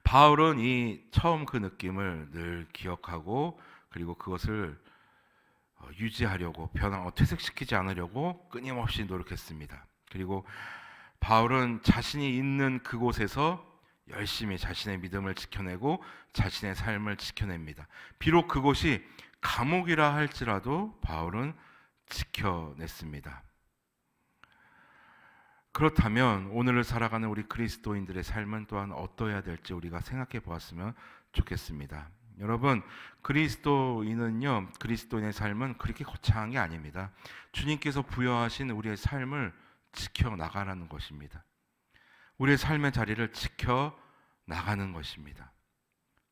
바울은 이 처음 그 느낌을 늘 기억하고, 그리고 그것을 유지하려고, 퇴색시키지 않으려고 끊임없이 노력했습니다. 그리고 바울은 자신이 있는 그곳에서 열심히 자신의 믿음을 지켜내고 자신의 삶을 지켜냅니다. 비록 그곳이 감옥이라 할지라도 바울은 지켜냈습니다. 그렇다면 오늘을 살아가는 우리 그리스도인들의 삶은 또한 어떠해야 될지 우리가 생각해 보았으면 좋겠습니다. 여러분, 그리스도인은요, 그리스도인의 삶은 그렇게 거창한 게 아닙니다. 주님께서 부여하신 우리의 삶을 지켜나가라는 것입니다. 우리의 삶의 자리를 지켜나가는 것입니다.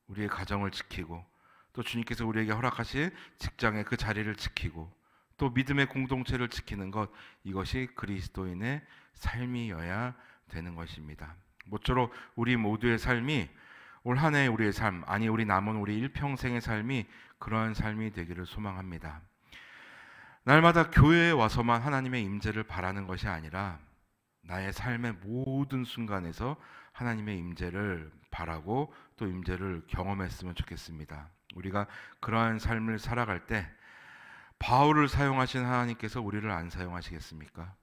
우리의 가정을 지키고, 또 주님께서 우리에게 허락하신 직장의 그 자리를 지키고, 또 믿음의 공동체를 지키는 것, 이것이 그리스도인의 삶이어야 되는 것입니다. 모쪼록 우리 모두의 삶이, 올 한 해의 우리의 삶, 아니 우리 남은 우리 일평생의 삶이 그러한 삶이 되기를 소망합니다. 날마다 교회에 와서만 하나님의 임재를 바라는 것이 아니라 나의 삶의 모든 순간에서 하나님의 임재를 바라고 또 임재를 경험했으면 좋겠습니다. 우리가 그러한 삶을 살아갈 때 바울을 사용하신 하나님께서 우리를 안 사용하시겠습니까?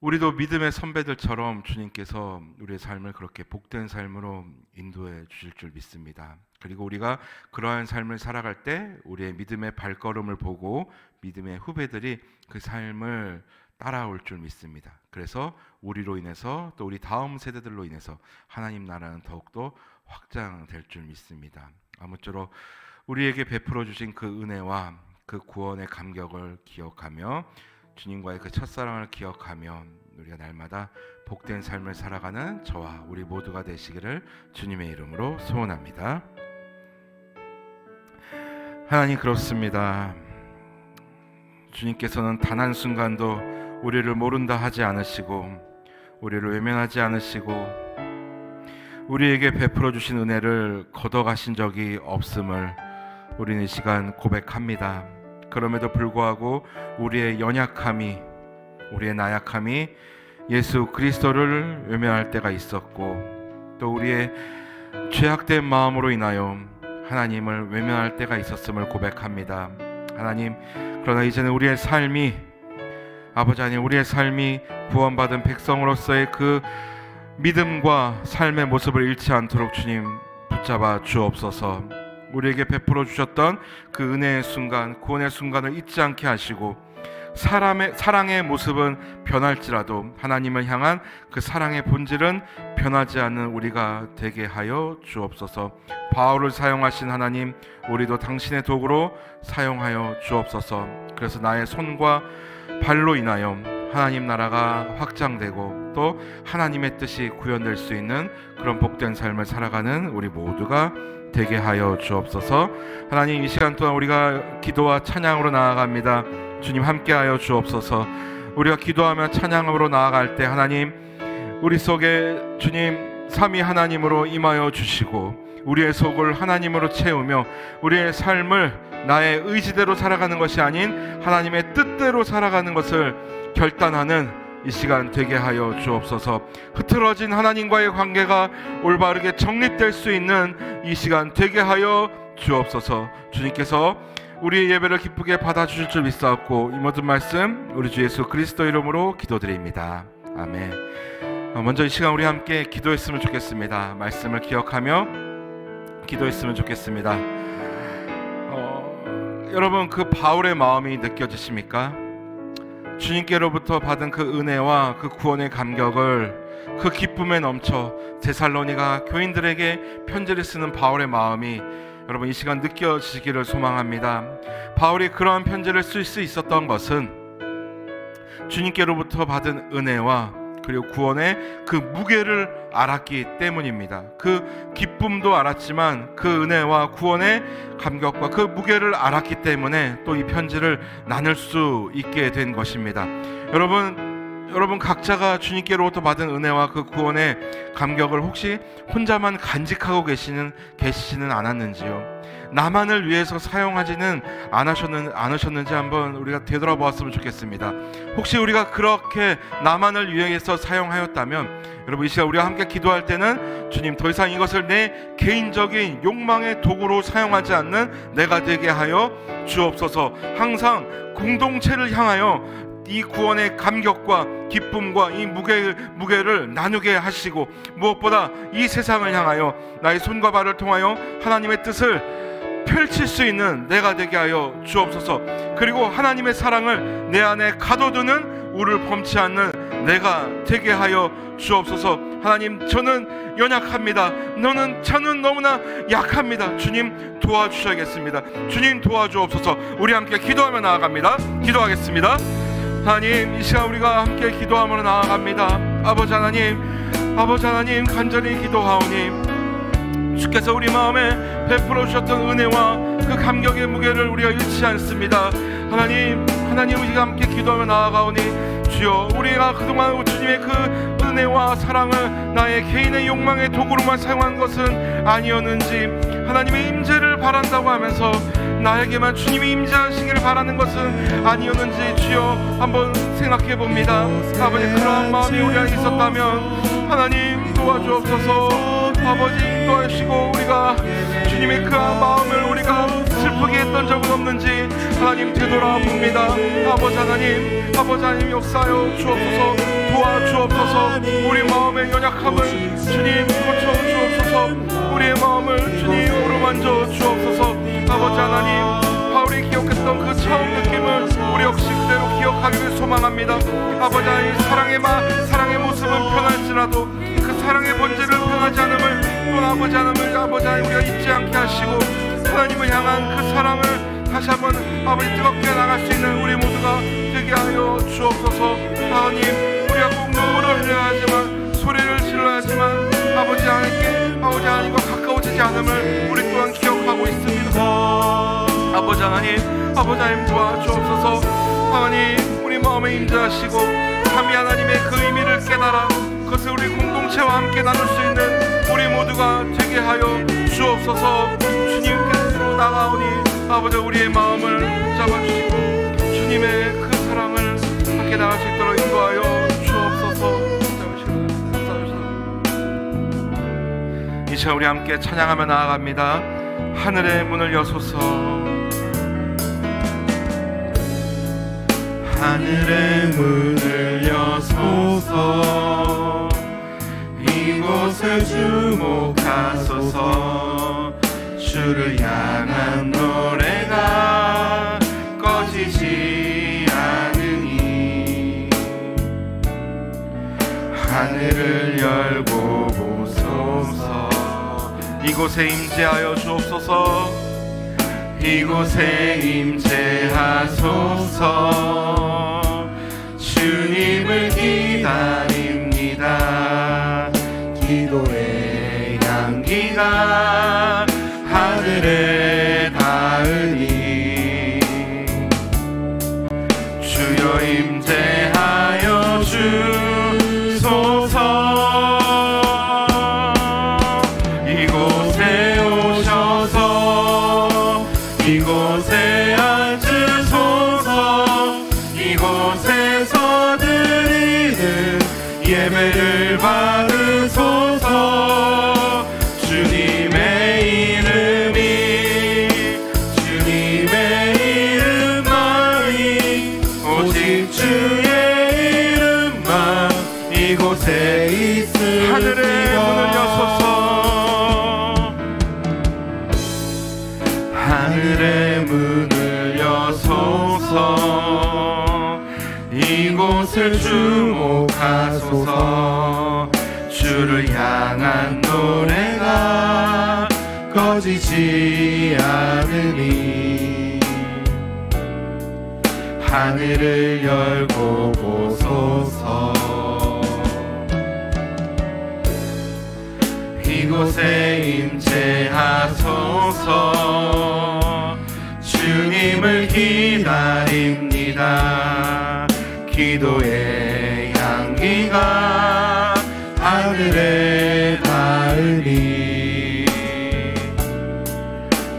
우리도 믿음의 선배들처럼 주님께서 우리의 삶을 그렇게 복된 삶으로 인도해 주실 줄 믿습니다. 그리고 우리가 그러한 삶을 살아갈 때 우리의 믿음의 발걸음을 보고 믿음의 후배들이 그 삶을 따라올 줄 믿습니다. 그래서 우리로 인해서 또 우리 다음 세대들로 인해서 하나님 나라는 더욱더 확장될 줄 믿습니다. 아무쪼록 우리에게 베풀어 주신 그 은혜와 그 구원의 감격을 기억하며 주님과의 그 첫사랑을 기억하며 우리가 날마다 복된 삶을 살아가는 저와 우리 모두가 되시기를 주님의 이름으로 소원합니다. 하나님, 그렇습니다. 주님께서는 단 한순간도 우리를 모른다 하지 않으시고 우리를 외면하지 않으시고 우리에게 베풀어 주신 은혜를 걷어가신 적이 없음을 우리는 이 시간 고백합니다. 그럼에도 불구하고 우리의 연약함이, 우리의 나약함이 예수 그리스도를 외면할 때가 있었고 또 우리의 죄악된 마음으로 인하여 하나님을 외면할 때가 있었음을 고백합니다. 하나님, 그러나 이제는 우리의 삶이, 아버지 하나님, 우리의 삶이 구원받은 백성으로서의 그 믿음과 삶의 모습을 잃지 않도록 주님 붙잡아 주옵소서. 우리에게 베풀어 주셨던 그 은혜의 순간, 구원의 순간을 잊지 않게 하시고 사랑의 모습은 변할지라도 하나님을 향한 그 사랑의 본질은 변하지 않는 우리가 되게 하여 주옵소서. 바울을 사용하신 하나님, 우리도 당신의 도구로 사용하여 주옵소서. 그래서 나의 손과 발로 인하여 하나님 나라가 확장되고 또 하나님의 뜻이 구현될 수 있는 그런 복된 삶을 살아가는 우리 모두가 되게 하여 주옵소서. 하나님, 이 시간 동안 우리가 기도와 찬양으로 나아갑니다. 주님, 함께하여 주옵소서. 우리가 기도하며 찬양으로 나아갈 때 하나님, 우리 속에 주님 삼위 하나님으로 임하여 주시고 우리의 속을 하나님으로 채우며 우리의 삶을 나의 의지대로 살아가는 것이 아닌 하나님의 뜻대로 살아가는 것을 결단하는 이 시간 되게 하여 주옵소서. 흐트러진 하나님과의 관계가 올바르게 정립될 수 있는 이 시간 되게 하여 주옵소서. 주님께서 우리의 예배를 기쁘게 받아주실 줄 믿사옵고 이 모든 말씀 우리 주 예수 그리스도 이름으로 기도드립니다. 아멘. 먼저 이 시간 우리 함께 기도했으면 좋겠습니다. 말씀을 기억하며 기도했으면 좋겠습니다. 여러분, 그 바울의 마음이 느껴지십니까? 주님께로부터 받은 그 은혜와 그 구원의 감격을, 그 기쁨에 넘쳐 데살로니가 교인들에게 편지를 쓰는 바울의 마음이 여러분 이 시간 느껴지기를 소망합니다. 바울이 그러한 편지를 쓸 수 있었던 것은 주님께로부터 받은 은혜와 그리고 구원의 그 무게를 알았기 때문입니다. 그 기쁨도 알았지만 그 은혜와 구원의 감격과 그 무게를 알았기 때문에 또 이 편지를 나눌 수 있게 된 것입니다. 여러분 각자가 주님께로부터 받은 은혜와 그 구원의 감격을 혹시 혼자만 간직하고 계시지는 않았는지요? 나만을 위해서 사용하지는 않으셨는지 한번 우리가 되돌아보았으면 좋겠습니다. 혹시 우리가 그렇게 나만을 위해서 사용하였다면 여러분 이 시간 우리가 함께 기도할 때는 주님, 더 이상 이것을 내 개인적인 욕망의 도구로 사용하지 않는 내가 되게 하여 주옵소서. 항상 공동체를 향하여 이 구원의 감격과 기쁨과 이 무게를 나누게 하시고, 무엇보다 이 세상을 향하여 나의 손과 발을 통하여 하나님의 뜻을 펼칠 수 있는 내가 되게 하여 주옵소서. 그리고 하나님의 사랑을 내 안에 가둬두는 우를 범치 않는 내가 되게 하여 주옵소서. 하나님, 저는 연약합니다. 저는 너무나 약합니다. 주님 도와주셔야겠습니다. 주님 도와주옵소서. 우리 함께 기도하며 나아갑니다. 기도하겠습니다. 하나님, 이 시간 우리가 함께 기도하며 나아갑니다. 아버지 하나님 간절히 기도하오니 주께서 우리 마음에 베풀어 주셨던 은혜와 그 감격의 무게를 우리가 잃지 않습니다. 하나님 우리가 함께 기도하며 나아가오니 주여, 우리가 그동안 주님의 그 은혜와 사랑을 나의 개인의 욕망의 도구로만 사용한 것은 아니었는지, 하나님의 임재를 바란다고 하면서 나에게만 주님이 임재하시기를 바라는 것은 아니었는지 주여 한번 생각해 봅니다. 아버지, 그러한 마음이 우리 안에 있었다면 하나님 도와주옵소서. 아버지 인도하시고 우리가 주님의 그 마음을 우리가 슬프게 했던 적은 없는지 하나님 되돌아봅니다. 아버지 하나님 역사하여 주옵소서. 도와주옵소서. 우리 마음의 연약함을 주님 고쳐주옵소서. 우리의 마음을 주님 어루만져 주옵소서. 아버지 하나님, 바울이 기억했던 그 처음 느낌을 우리 역시 그대로 기억하기를 소망합니다. 아버지 하나님, 사랑의 모습은 변할지라도 그 사랑의 본질을 변하지 않음을 또 아버지 하나님 우리가 잊지 않게 하시고, 하나님을 향한 그 사랑을 다시 한번 아버지 뜨겁게 나갈 수 있는 우리 모두가 되게 하여 주옵소서. 하나님, 우리가 꼭 눈물을 흘려야 하지만, 소리를 질러야 하지만 아버지 하나님과 가까워지지 않음을 우리 또한 기억하고 있습니다. 아버지 하나님 도와주옵소서. 하나님, 우리 마음에 임재하시고 삼위 하나님의 그 의미를 깨달아 그것을 우리 공동체와 함께 나눌 수 있는 우리 모두가 되게 하여 주옵소서. 주님께로 나가오니 아버지, 우리의 마음을 잡아주시고 주님의 그 사랑을 함께 나갈 수 있도록 인도하여 주옵소서. 이 시간 우리 함께 찬양하며 나아갑니다. 하늘의 문을 여소서. 하늘의 문을 여소서. 이곳을 주목하소서. 주를 향한 노래가 꺼지지 않으니 하늘을 열고 보소서. 이곳에 임재하여 주옵소서. 이곳에 임재하소서. 주님을 기다립니다. 기도의 향기가 하늘에 닿으니 주여 임재하여 주소서. 이곳에 오셔서 이곳에 앉으소서. 이곳에서 드리는 예배를 받으소서. 주님의 이름만이 오직 주의 이름만 이곳에 있으리라. 하늘의 문을 여소서. 하늘의 문을 여소서. 이곳을 주목하소서. 주를 향한 노래가 꺼지지 않으니 하늘을 열고 보소서. 이곳에 임재하소서. 주님을 기다립니다. 기도의 향기가 하늘에 닿으니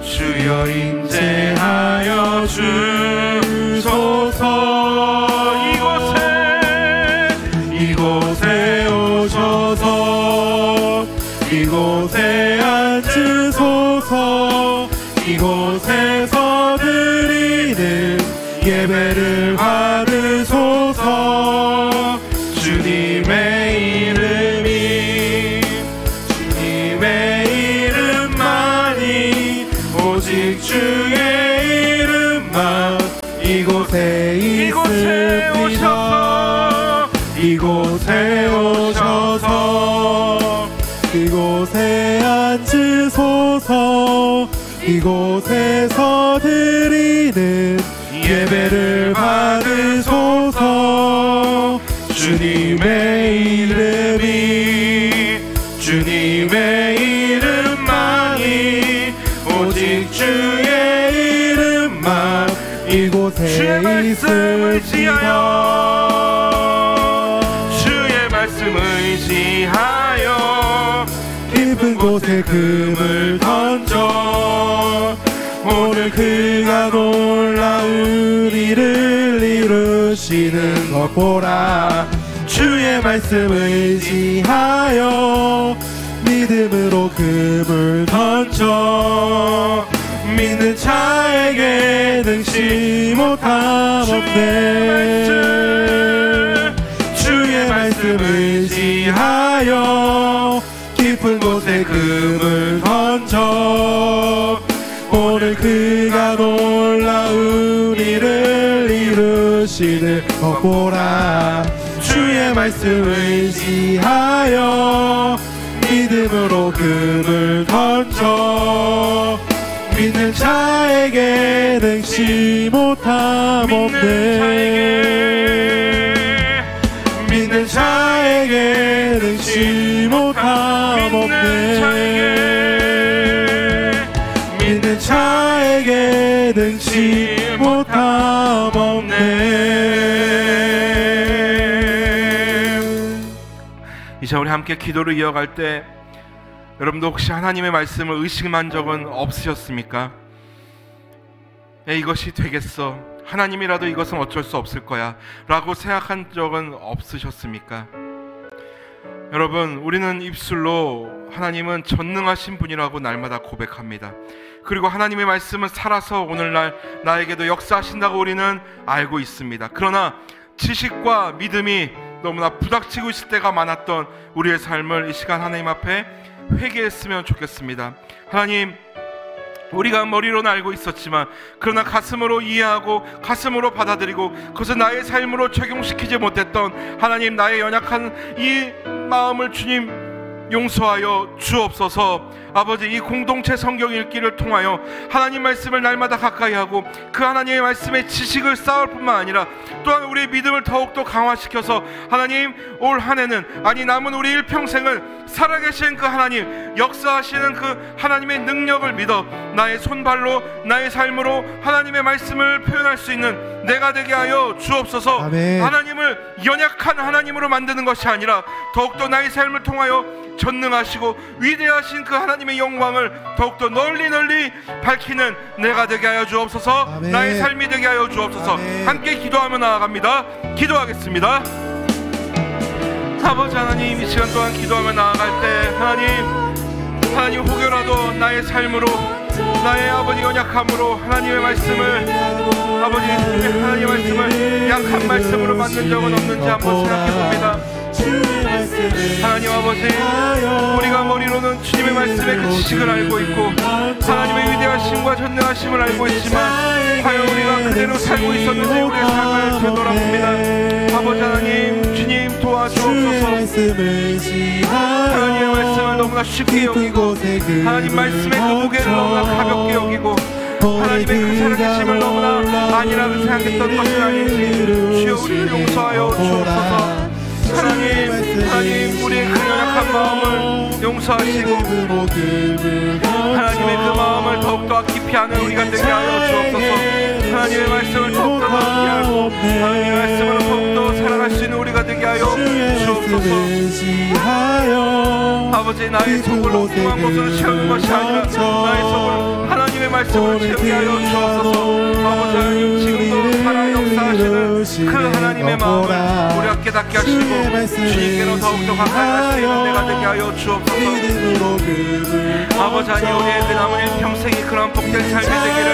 주여 임재하여 주소서. 이곳에 오셔서 이곳에 앉으소서. 이곳에서 드리는 예배를 받으소서. 이곳에 이곳에 오셔서 이곳에 오셔서 이곳에 앉으소서 이곳에서 드리는 예배를 받으소서 주님의 이름만이 오직 주의 이름만 이곳에 주의 말씀을 의지하여 주의 말씀을 의지하여 깊은 곳에 금을 던져 오늘 그가 놀라운 일을 이루시는 것 보라 주의 말씀을 의지하여 믿음으로 금을 던져 믿는 자에게 능치 못함 없네 주의 말씀을 의지하여 깊은 곳에 금을 던져 오늘 그가 놀라운 일을 이루시는 것 보라 주의 말씀을 의지하여 믿음으로 금을 던져 믿는 자에게 능치 못함 없네 믿는 자에게 능치 못함 없네 믿는 자에게 능치 못함 없네. 이제 우리 함께 기도를 이어갈 때 여러분도 혹시 하나님의 말씀을 의심한 적은 없으셨습니까? 이것이 되겠어, 하나님이라도 이것은 어쩔 수 없을 거야 라고 생각한 적은 없으셨습니까? 여러분, 우리는 입술로 하나님은 전능하신 분이라고 날마다 고백합니다. 그리고 하나님의 말씀은 살아서 오늘날 나에게도 역사하신다고 우리는 알고 있습니다. 그러나 지식과 믿음이 너무나 부닥치고 있을 때가 많았던 우리의 삶을 이 시간 하나님 앞에 회개했으면 좋겠습니다. 하나님, 우리가 머리로는 알고 있었지만 그러나 가슴으로 이해하고 가슴으로 받아들이고 그것을 나의 삶으로 적용시키지 못했던 하나님, 나의 연약한 이 마음을 주님 용서하여 주옵소서. 아버지, 이 공동체 성경 읽기를 통하여 하나님 말씀을 날마다 가까이 하고 그 하나님의 말씀의 지식을 쌓을 뿐만 아니라 또한 우리의 믿음을 더욱더 강화시켜서 하나님, 올 한 해는, 아니 남은 우리 일평생을 살아계신 그 하나님, 역사하시는 그 하나님의 능력을 믿어 나의 손발로 나의 삶으로 하나님의 말씀을 표현할 수 있는 내가 되게 하여 주옵소서. 아멘. 하나님을 연약한 하나님으로 만드는 것이 아니라 더욱더 나의 삶을 통하여 전능하시고 위대하신 그 하나님의 영광을 더욱더 널리 밝히는 내가 되게 하여 주옵소서. 아멘. 나의 삶이 되게 하여 주옵소서. 아멘. 함께 기도하며 나아갑니다. 기도하겠습니다. 아버지 하나님, 이 시간 동안 기도하며 나아갈 때 하나님 혹여라도 나의 삶으로, 나의 아버지 연약함으로 하나님의 말씀을, 아버지 하나님의 말씀을 약한 말씀으로 만든 적은 없는지 한번 생각해봅니다. 하나님 아버지, 우리가 머리로는 주님의 말씀의 그 지식을 알고 있고 하나님의 위대하심과 전능하심을 알고 있지만 과연 우리가 그대로 살고 있었는지 우리의 삶을 되돌아봅니다. 아버지 하나님, 주님 도와주옵소서. 하나님의 말씀을 너무나 쉽게 여기고 하나님 말씀의 그 무게를 너무나 가볍게 여기고 하나님의 그 살아계심을 너무나 아니라고 생각했던 것은 아닌지 주여 우리를 용서하여 주옵소서. 하나님, 우리의 그 연약한 마음을 용서하시고 하나님의 그 마음을 더욱더 깊이 아는 우리가 되게 하여 주옵소서. 하나님의 말씀을 더욱더 깊이 알고 하나님의 말씀으로 더욱더 살아갈 수 있는 우리가 되게 하여 주옵소서. 아버지, 나의 속을 엉뚱한 곳으로 채우는 것이 아니라 나의 속을 하나님의 말씀으로 채우게 하여 주옵소서. 아버지 하나님, 지금도 살아 역사하시는 그 하나님의 마음을 우리가 깨닫게 하시고 주님께로 더욱더 가까이 할 수 있는 내가 되게 하여 주옵소서. 아버지 하나님, 우리의 그 남은 일평생이 그런 복된 삶이 되기를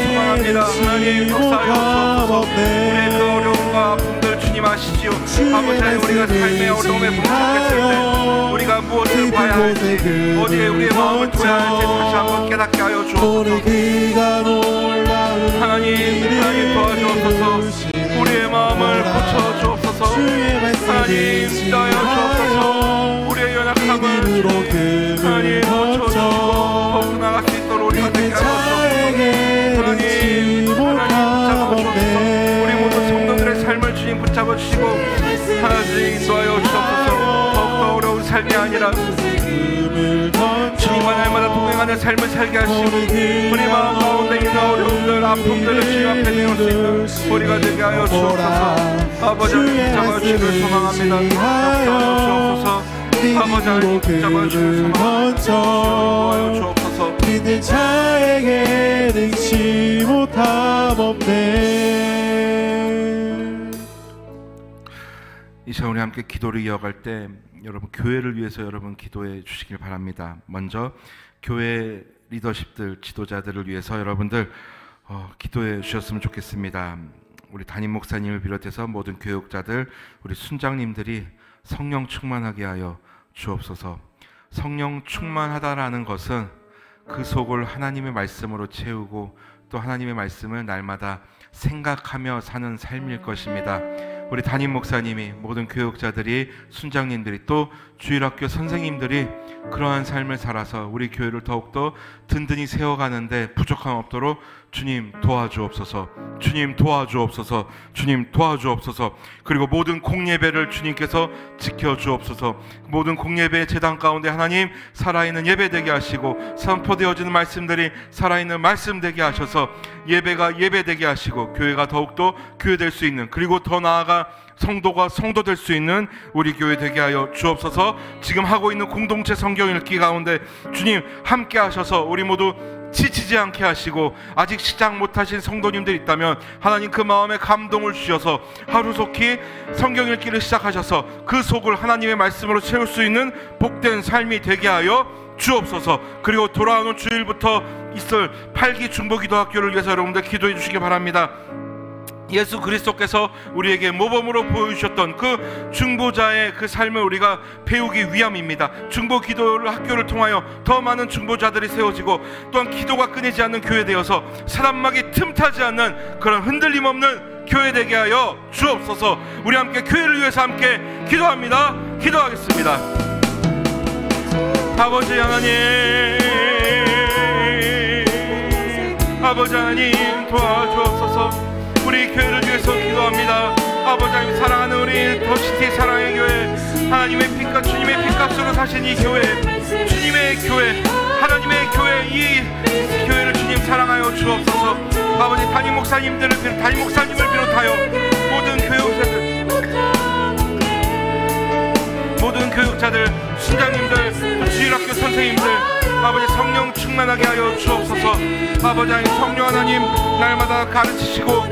소망합니다. 하나님, 역사하여 주옵소서. 우리의 그 어려움과 아픔들 주님 아시지요. 아버지 하나님, 우리가 삶의 어려움에 부딪혔을 때 우리가 무엇을 봐야 할지, 어디에 우리의 마음을 둬야 할지 다시 한번 깨닫게 하여 주옵소서. 하나님 도와주옵소서. 하나님 인도하여 주옵소서. 우리의 연약함을 하나님 고쳐주시고 더욱 나아갈 수 있도록 우리가 되게 하여 주옵소서. 하나님 우리 모든 성도들의 삶을 주님 붙잡아 주시고 하나님 인도하여 주옵소서. 더욱더 어려운 삶이 아니라 주님과 날마다 동행하는 삶을 살게 하시고 우리 마음 가운데 있는 어려움들 아픔들을 주님 앞에 내올 수 있는 우리가 되게 하여 주옵소서. 아버지 하나님 붙잡아 주시길 소망합니다. 역사하여 주옵소서. 아버지 하나님 붙잡아 주시길 소망합니다. 주옵소서. 믿는 자에게 능치 못함 없네. 이 시간 우리 함께 기도를 이어갈 때 여러분 교회를 위해서 여러분 기도해 주시길 바랍니다. 먼저 교회 리더십들 지도자들을 위해서 여러분들 기도해 주셨으면 좋겠습니다. 우리 담임 목사님을 비롯해서 모든 교육자들 우리 순장님들이 성령 충만하게 하여 주옵소서. 성령 충만하다라는 것은 그 속을 하나님의 말씀으로 채우고 또 하나님의 말씀을 날마다 생각하며 사는 삶일 것입니다. 우리 담임 목사님이 모든 교육자들이 순장님들이 또 주일학교 선생님들이 그러한 삶을 살아서 우리 교회를 더욱더 든든히 세워가는데 부족함 없도록 주님 도와주옵소서. 주님 도와주옵소서. 주님 도와주옵소서. 그리고 모든 공예배를 주님께서 지켜주옵소서. 모든 공예배 제단 가운데 하나님 살아있는 예배 되게 하시고 선포되어지는 말씀들이 살아있는 말씀 되게 하셔서 예배가 예배 되게 하시고 교회가 더욱더 교회 될 수 있는 그리고 더 나아가 성도가 성도 될 수 있는 우리 교회 되게 하여 주옵소서. 지금 하고 있는 공동체 성경 읽기 가운데 주님 함께 하셔서 우리 모두 지치지 않게 하시고 아직 시작 못하신 성도님들 있다면 하나님 그 마음에 감동을 주셔서 하루속히 성경 읽기를 시작하셔서 그 속을 하나님의 말씀으로 채울 수 있는 복된 삶이 되게 하여 주옵소서. 그리고 돌아오는 주일부터 있을 8기 중보기도학교를 위해서 여러분들 기도해 주시기 바랍니다. 예수 그리스도께서 우리에게 모범으로 보여주셨던 그 중보자의 그 삶을 우리가 배우기 위함입니다. 중보 기도를 학교를 통하여 더 많은 중보자들이 세워지고 또한 기도가 끊이지 않는 교회 되어서 사람막이 틈타지 않는 그런 흔들림 없는 교회 되게 하여 주옵소서. 우리 함께 교회를 위해서 함께 기도합니다. 기도하겠습니다. 아버지 하나님, 아버지 하나님 도와주옵소서. 우리 교회를 위해서 기도합니다. 아버지 하나님 사랑하는 우리 더시티 사랑의 교회 하나님의 피값 주님의 피값으로 사신 이 교회 주님의 교회 하나님의 교회 이 교회를 주님 사랑하여 주옵소서. 아버지 담임 목사님을 비롯하여 모든 교육자들 순장님들 주일학교 선생님들 아버지 성령 충만하게 하여 주옵소서. 아버지 하나님 성령 하나님 날마다 가르치시고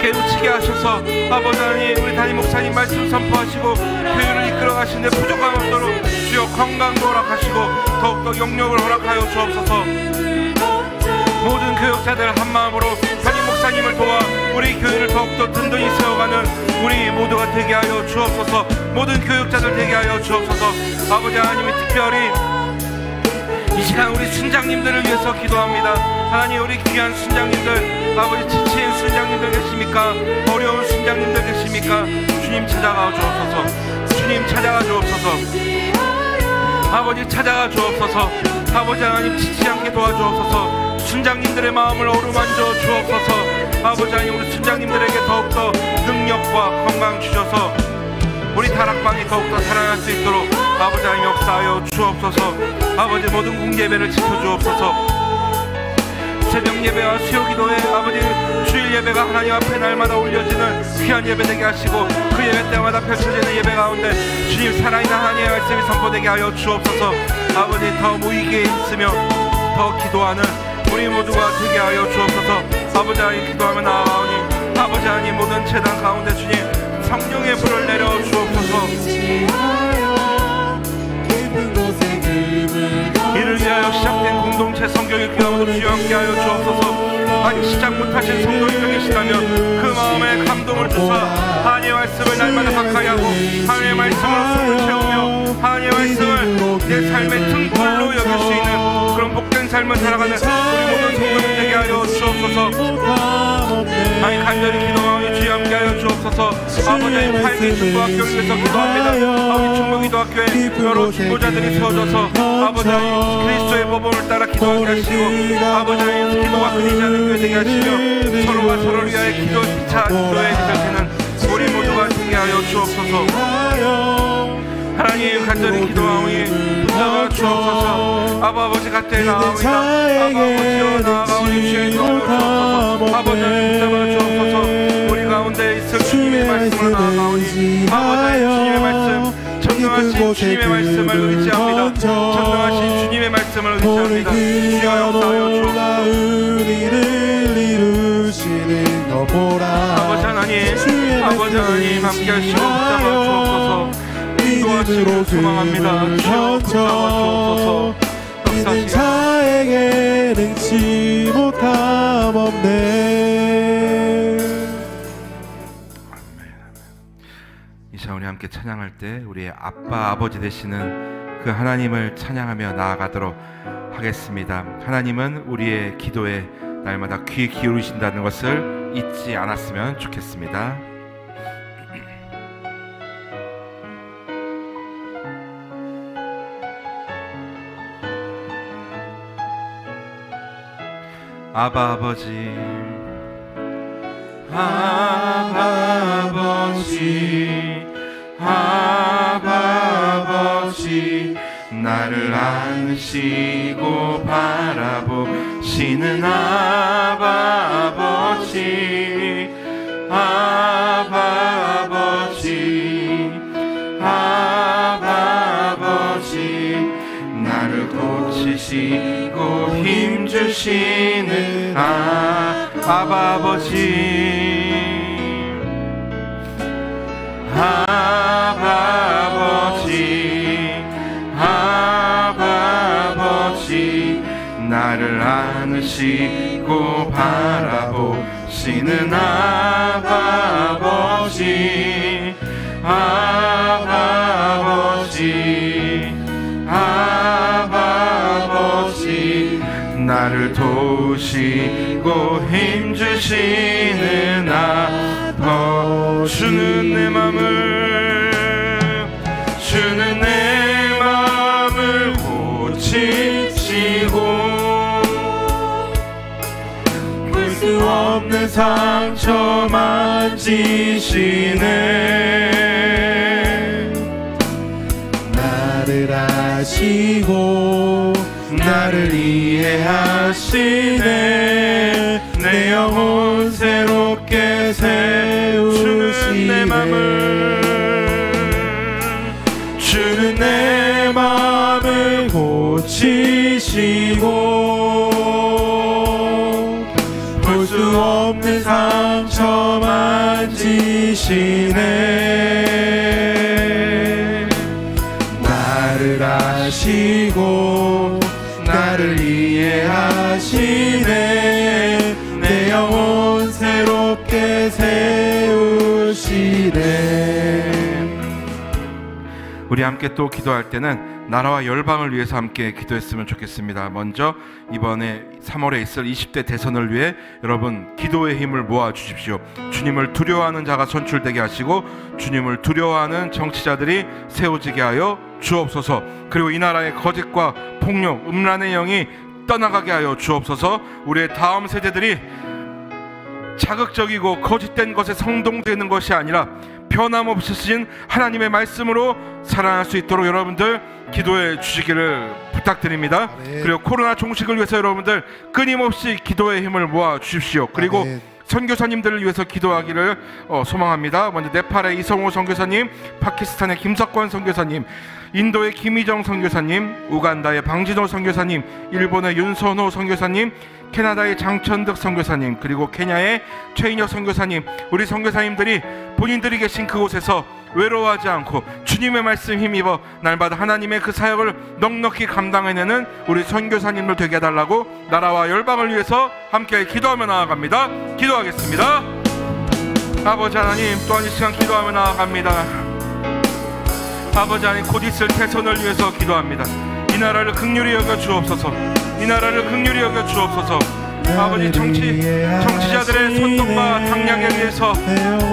깨우치게 하셔서 아버지 하나님 우리 담임 목사님 말씀 선포하시고 교회를 이끌어 가시는데 부족함 없도록 주여 건강도 허락하시고 더욱더 영역을 허락하여 주옵소서. 모든 교육자들 한마음으로 담임 목사님을 도와 우리 교회를 더욱더 든든히 세워가는 우리 모두가 되게 하여 주옵소서. 모든 교육자들 되게 하여 주옵소서. 아버지 하나님이 특별히 이 시간 우리 순장님들을 위해서 기도합니다. 하나님 우리 귀한 순장님들 아버지 지친 순장님들 계십니까? 어려운 순장님들 계십니까? 주님 찾아가 주옵소서. 주님 찾아가 주옵소서. 아버지 찾아가 주옵소서. 아버지 하나님 지치지 않게 도와주옵소서. 순장님들의 마음을 어루만져 주옵소서. 아버지 하나님 우리 순장님들에게 더욱더 능력과 건강 주셔서 우리 다락방이 더욱더 살아날 수 있도록 아버지 하나님 역사하여 주옵소서. 아버지 모든 공예배를 지켜주옵소서. 새벽 예배와 수요 기도회 아버지 주일 예배가 하나님 앞에 날마다 올려지는 귀한 예배 되게 하시고 그 예배 때마다 펼쳐지는 예배 가운데 주님 살아있는 하나님의 말씀이 선포되게 하여 주옵소서. 아버지 더 모이게 있으며 더 기도하는 우리 모두가 되게 하여 주옵소서. 아버지 하나님 기도하며 나아가오니 아버지 하나님 모든 재단 가운데 주님 성령의 불을 내려 주옵소서. 이를 위하여 시작된 공동체 성경 읽기 가운데 주여 함께 하여 주옵소서. 아직 시작 못하신 성도님들 계시다면 그 마음에 감동을 주사 하나님의 말씀을 날마다 가까이 하고 하나님의 말씀으로 숨을 채우며 하나님의 말씀을 내 삶의 등불로 여길 수 있는 그런 복된 삶을 살아가는 우리 모든 성도들 되게 하여 주옵소서. 하나님 간절히 기도하오니 주여 함께 하여 주옵소서. 아버지 팔기 중고학교를 위해서 기도합니다. 아버지 중고기도학교에 여러 중보자들이 세워져서 아버지 그리스도의 모범을 따라 기도하게 하시고 아버지 기도가 끊이지 않는 교회 되게 하시며 서로가 서로를 위하여 기도의 되는 우리 모두가 되게 하여 주옵소서. 하나님 간절히 기도하오니 붙잡아 주옵소서. 아버지 갓에 나옵니다. 아버지여 나아가오니 주의 이름으로 주옵소서. 아버지 붙잡아 주옵소서. 우리 가운데 있을 주님의 말씀을 나아가오니 아버지 주님의 말씀 전능하신 주님의 말씀을 의지합니다. 전능하신 주님의 말씀을 의지합니다. 주여 역사하여 주옵소서. 아버지 하나님 함께 하시고 붙잡아 주옵소서. 인도하시고 소망합니다. 주여 붙잡아 주옵소서. 믿는 자에게 능치 못함 없네. 이 시간 우리 함께 찬양할 때 우리의 아빠 아버지 되시는 그 하나님을 찬양하며 나아가도록 하겠습니다. 하나님은 우리의 기도에 날마다 귀 기울이신다는 것을 잊지 않았으면 좋겠습니다. 아바 아버지, 아바 아버지, 아바 아버지, 나를 안으시고 바라보시는 아바 아버지, 아바 아버지, 아바 아버지, 나를 고치시고 힘주시는 아바 아버지, 아바 아버지, 아바 아버지, 나를 안으시고 바라보시는 아바 아버지, 아바 아버지, 아바 아버지, 나를 도우시고 힘주시는 아버. 주는 내 맘을, 주는 내 맘을 고치시고 볼 수 없는 상처 만지시네. 나를 아시고 나를 이해하시네. 내 영혼 새롭게 세우시네. 내 맘을, 주는 내 맘을 고치시고 볼 수 없는 상처 만지시네. 나를 아시고 나를 이해하시네. 내 영혼 새롭게 세우시네. 우리 함께 또 기도할 때는 나라와 열방을 위해서 함께 기도했으면 좋겠습니다. 먼저 이번에 3월에 있을 20대 대선을 위해 여러분 기도의 힘을 모아 주십시오. 주님을 두려워하는 자가 선출되게 하시고 주님을 두려워하는 정치자들이 세워지게 하여 주옵소서. 그리고 이 나라의 거짓과 폭력, 음란의 영이 떠나가게 하여 주옵소서. 우리의 다음 세대들이 자극적이고 거짓된 것에 성동되는 것이 아니라 변함없이 쓰신 하나님의 말씀으로 살아날 수 있도록 여러분들 기도해 주시기를 부탁드립니다. 아멘. 그리고 코로나 종식을 위해서 여러분들 끊임없이 기도의 힘을 모아 주십시오. 그리고 아멘. 선교사님들을 위해서 기도하기를 소망합니다. 먼저 네팔의 이성호 선교사님, 파키스탄의 김석권 선교사님, 인도의 김희정 선교사님, 우간다의 방진호 선교사님, 일본의 윤선호 선교사님, 캐나다의 장천득 선교사님, 그리고 케냐의 최인혁 선교사님, 우리 선교사님들이 본인들이 계신 그곳에서 외로워하지 않고 주님의 말씀 힘입어 날마다 하나님의 그 사역을 넉넉히 감당해내는 우리 선교사님들 되게 해달라고 나라와 열방을 위해서 함께 기도하며 나아갑니다. 기도하겠습니다. 아버지 하나님, 또한 이 시간 기도하며 나아갑니다. 아버지 하나님, 곧 있을 대선을 위해서 기도합니다. 이 나라를 긍휼히 여겨 주옵소서. 이 나라를 긍휼히 여겨 주옵소서. 아버지 정치자들의 선동과 당량에 의해서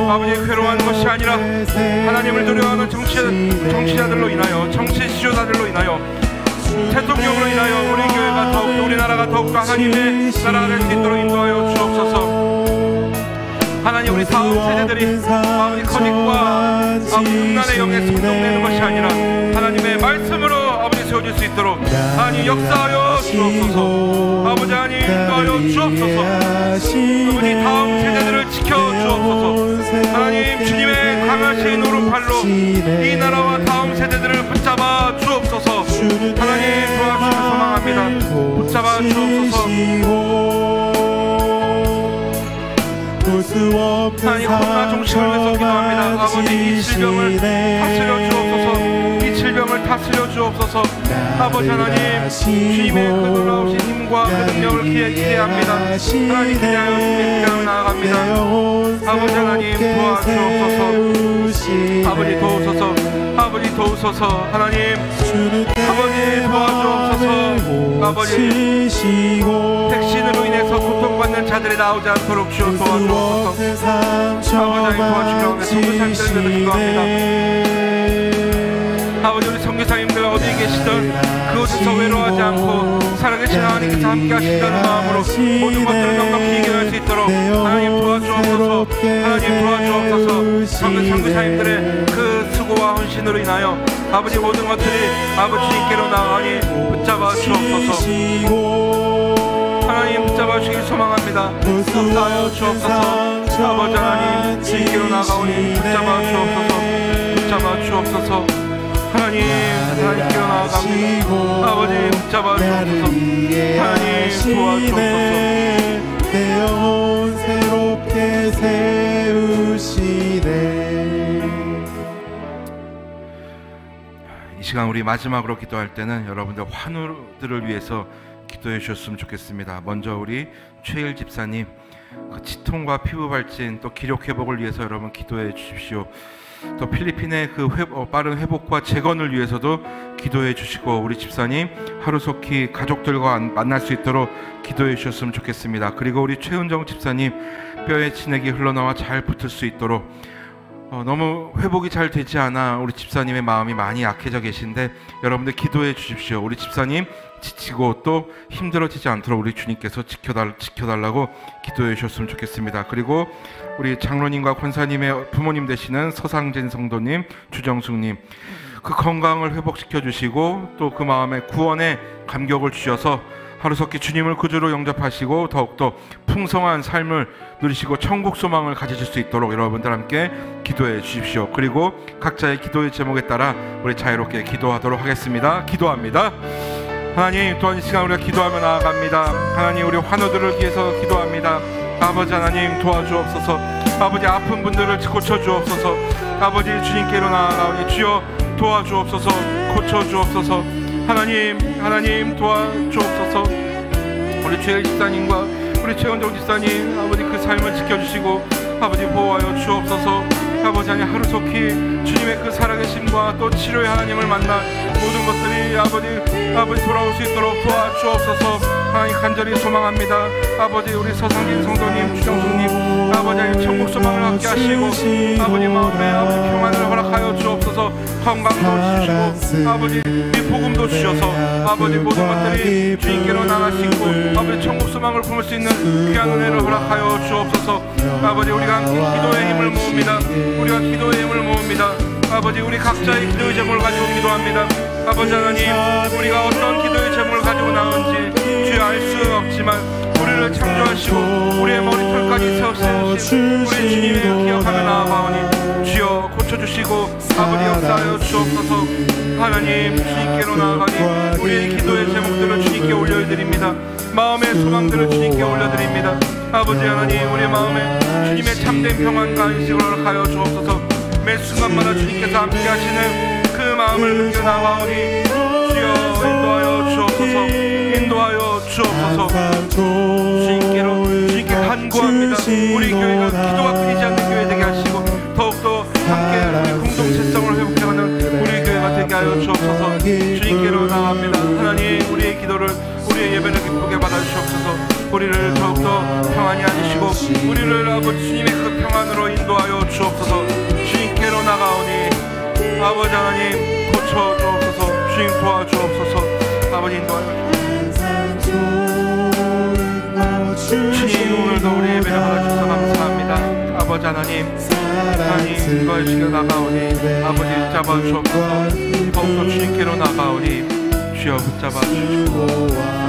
아버지 괴로워하는 것이 아니라 하나님을 두려워하는 정치자들로 인하여 정치 지도자들로 인하여 대통령으로 인하여 우리 교회가 더욱더 우리나라가 더욱더 하나님의 나라가 될 수 있도록 인도하여 주옵소서. 하나님 우리 다음 세대들이 아버지 거짓과 음란의 영에 선동되는 것이 아니라 하나님의 말씀으로 아버지 세워질 수 있도록 하나님 역사하여 주옵소서. 아버지 하나님 인도하여 주옵소서. 아버지 다음 세대들을 지켜 주옵소서. 하나님 주님의 강하신 오른팔로 이 나라와 다음 세대들을 붙잡아 주옵소서. 하나님 도와주시길 소망합니다. 붙잡아 주옵소서. 하나님 코로나 종식을 위해서 기도합니다. 아버지 이 질병을 다스려 주옵소서. 이 질병을 다스려 주옵소서. 아버지 하나님 주님의 그 놀라우신 힘과 그 능력을 기대합니다. 하나님 기대하여 주님의 기대하며 나아갑니다. 아버지 하나님 도와주옵소서. 아버지 도우소서. 아버지 도우소서. 하나님 아버지 도와주옵소서. 아버지 백신으로 인해서 고통받는 자들이 나오지 않도록 주여 도와주옵소서. 아버지 하나님 도와주시라고 하며 선교사님들을 기도합니다. 아버지 우리 선교사님들 어디에 계시든 그곳에서 외로워하지 않고 살아계신 하나님께서 함께 하신다는 마음으로 모든 것들을 넉넉히 이겨낼 수 있도록 하나님 도와주옵소서. 하나님 도와주옵소서. 선교사님들의 그 수고와 헌신으로 인하여 아버지 모든 것들이 아버지 주님께로 나아가니 붙잡아 주옵소서. 하나님 붙잡아 주시길 소망합니다. 역사하여 주옵소서. 아버지 하나님 주님께로 나아가오니 붙잡아 주옵소서. 붙잡아 주옵소서. 하나님 하나님께로 나아갑니다. 아버지 붙잡아 주옵소서. 하나님 도와주옵소서. 내 영혼 새롭게 세우시네. 이 시간 우리 마지막으로 기도할 때는 여러분들 환우들을 위해서 기도해 주셨으면 좋겠습니다. 먼저 우리 최일 집사님 그 치통과 피부 발진 또 기력 회복을 위해서 여러분 기도해 주십시오. 또 필리핀의 그 빠른 회복과 재건을 위해서도 기도해 주시고 우리 집사님 하루속히 가족들과 만날 수 있도록 기도해 주셨으면 좋겠습니다. 그리고 우리 최은정 집사님 뼈에 진액이 흘러나와 잘 붙을 수 있도록 너무 회복이 잘 되지 않아 우리 집사님의 마음이 많이 약해져 계신데 여러분들 기도해 주십시오. 우리 집사님 지치고 또 힘들어지지 않도록 우리 주님께서 지켜달라고 지켜해 주셨으면 좋겠습니다. 그리고 우리 장로님과 권사님의 부모님 되시는 서상진 성도님, 주정숙님 그 건강을 회복시켜 주시고 또 그 마음에 구원의 감격을 주셔서 하루속히 주님을 구주로 영접하시고 더욱더 풍성한 삶을 누리시고 천국 소망을 가지실 수 있도록 여러분들 함께 기도해 주십시오. 그리고 각자의 기도의 제목에 따라 우리 자유롭게 기도하도록 하겠습니다. 기도합니다. 하나님, 또한 이 시간 우리가 기도하며 나아갑니다. 하나님, 우리 환우들을 위해서 기도합니다. 아버지 하나님 도와주옵소서. 아버지 아픈 분들을 고쳐주옵소서. 아버지 주님께로 나아가오니 주여 도와주옵소서. 고쳐주옵소서. 하나님 도와주옵소서. 우리 최일 집사님과 우리 최원정 집사님 아버지 그 삶을 지켜주시고 아버지 보호하여 주옵소서. 아버지 하나님 하루속히 주님의 그 살아계심과 또 치료의 하나님을 만나 모든 것들이 아버지 돌아올 수 있도록 도와주옵소서. 하나님 간절히 소망합니다. 아버지 우리 서상진 성도님, 주정숙님 아버지 하나님 천국 소망을 갖게 하시고 아버지 마음에 아버지 평안을 허락하여 주옵소서. 건강도 주시고 아버지 이 복음도 주셔서 아버지 모든 것들이 주님께로 나가시고 아버지 천국 소망을 품을 수 있는 귀한 은혜를 허락하여 주옵소서. 아버지 우리가 함께 기도의 힘을 모읍니다. 우리가 기도의 힘을 모읍니다. 아버지 우리 각자의 기도의 제목을 가지고 기도합니다. 아버지 하나님 우리가 어떤 기도의 제목을 가지고 나오는지 주여 알 수는 없지만 우리를 창조하시고 우리의 머리털까지 세우신 우리 주님을 기억하며 나아가오니 주여 고쳐주시고 아버지 역사하여 주옵소서. 하나님 주님께로 나아가니 우리의 기도의 제목들을 주님께 올려드립니다. 마음의 소망들을 주님께 올려드립니다. 아버지 하나님 우리의 마음에 주님의 참된 평안과 안식을 허락하여 주옵소서. 매 순간마다 주님께서 함께 하시는 그 마음을 느껴 나아가오니 주여 인도하여 주옵소서. 인도하여 주옵소서. 주님께 간구합니다. 우리 교회가 기도가 끊이지 않는 교회 되게 하시고 더욱더 함께 우리 공동체성을 회복해가는 우리 교회가 되게 하여 주옵소서. 주님께로 나아갑니다. 하나님 우리의 기도를 우리의 예배를 기쁘게 받아주시옵소서. 우리를 더욱더 평안히 하시고 우리를 아버지 주님의 그 평안으로 인도하여 주옵소서. 주님께로 나가오니 아버지 하나님 고쳐 주옵소서. 주님 도와주옵소서. 아버지 인도하여 주님 오늘도 우리 예배를 받아주셔서 감사합니다. 아버지 하나님 인도하시겨 나가오니 아버지 붙잡아 주옵소서. 더욱더 주님께로 나가오니 주여 붙잡아 주시고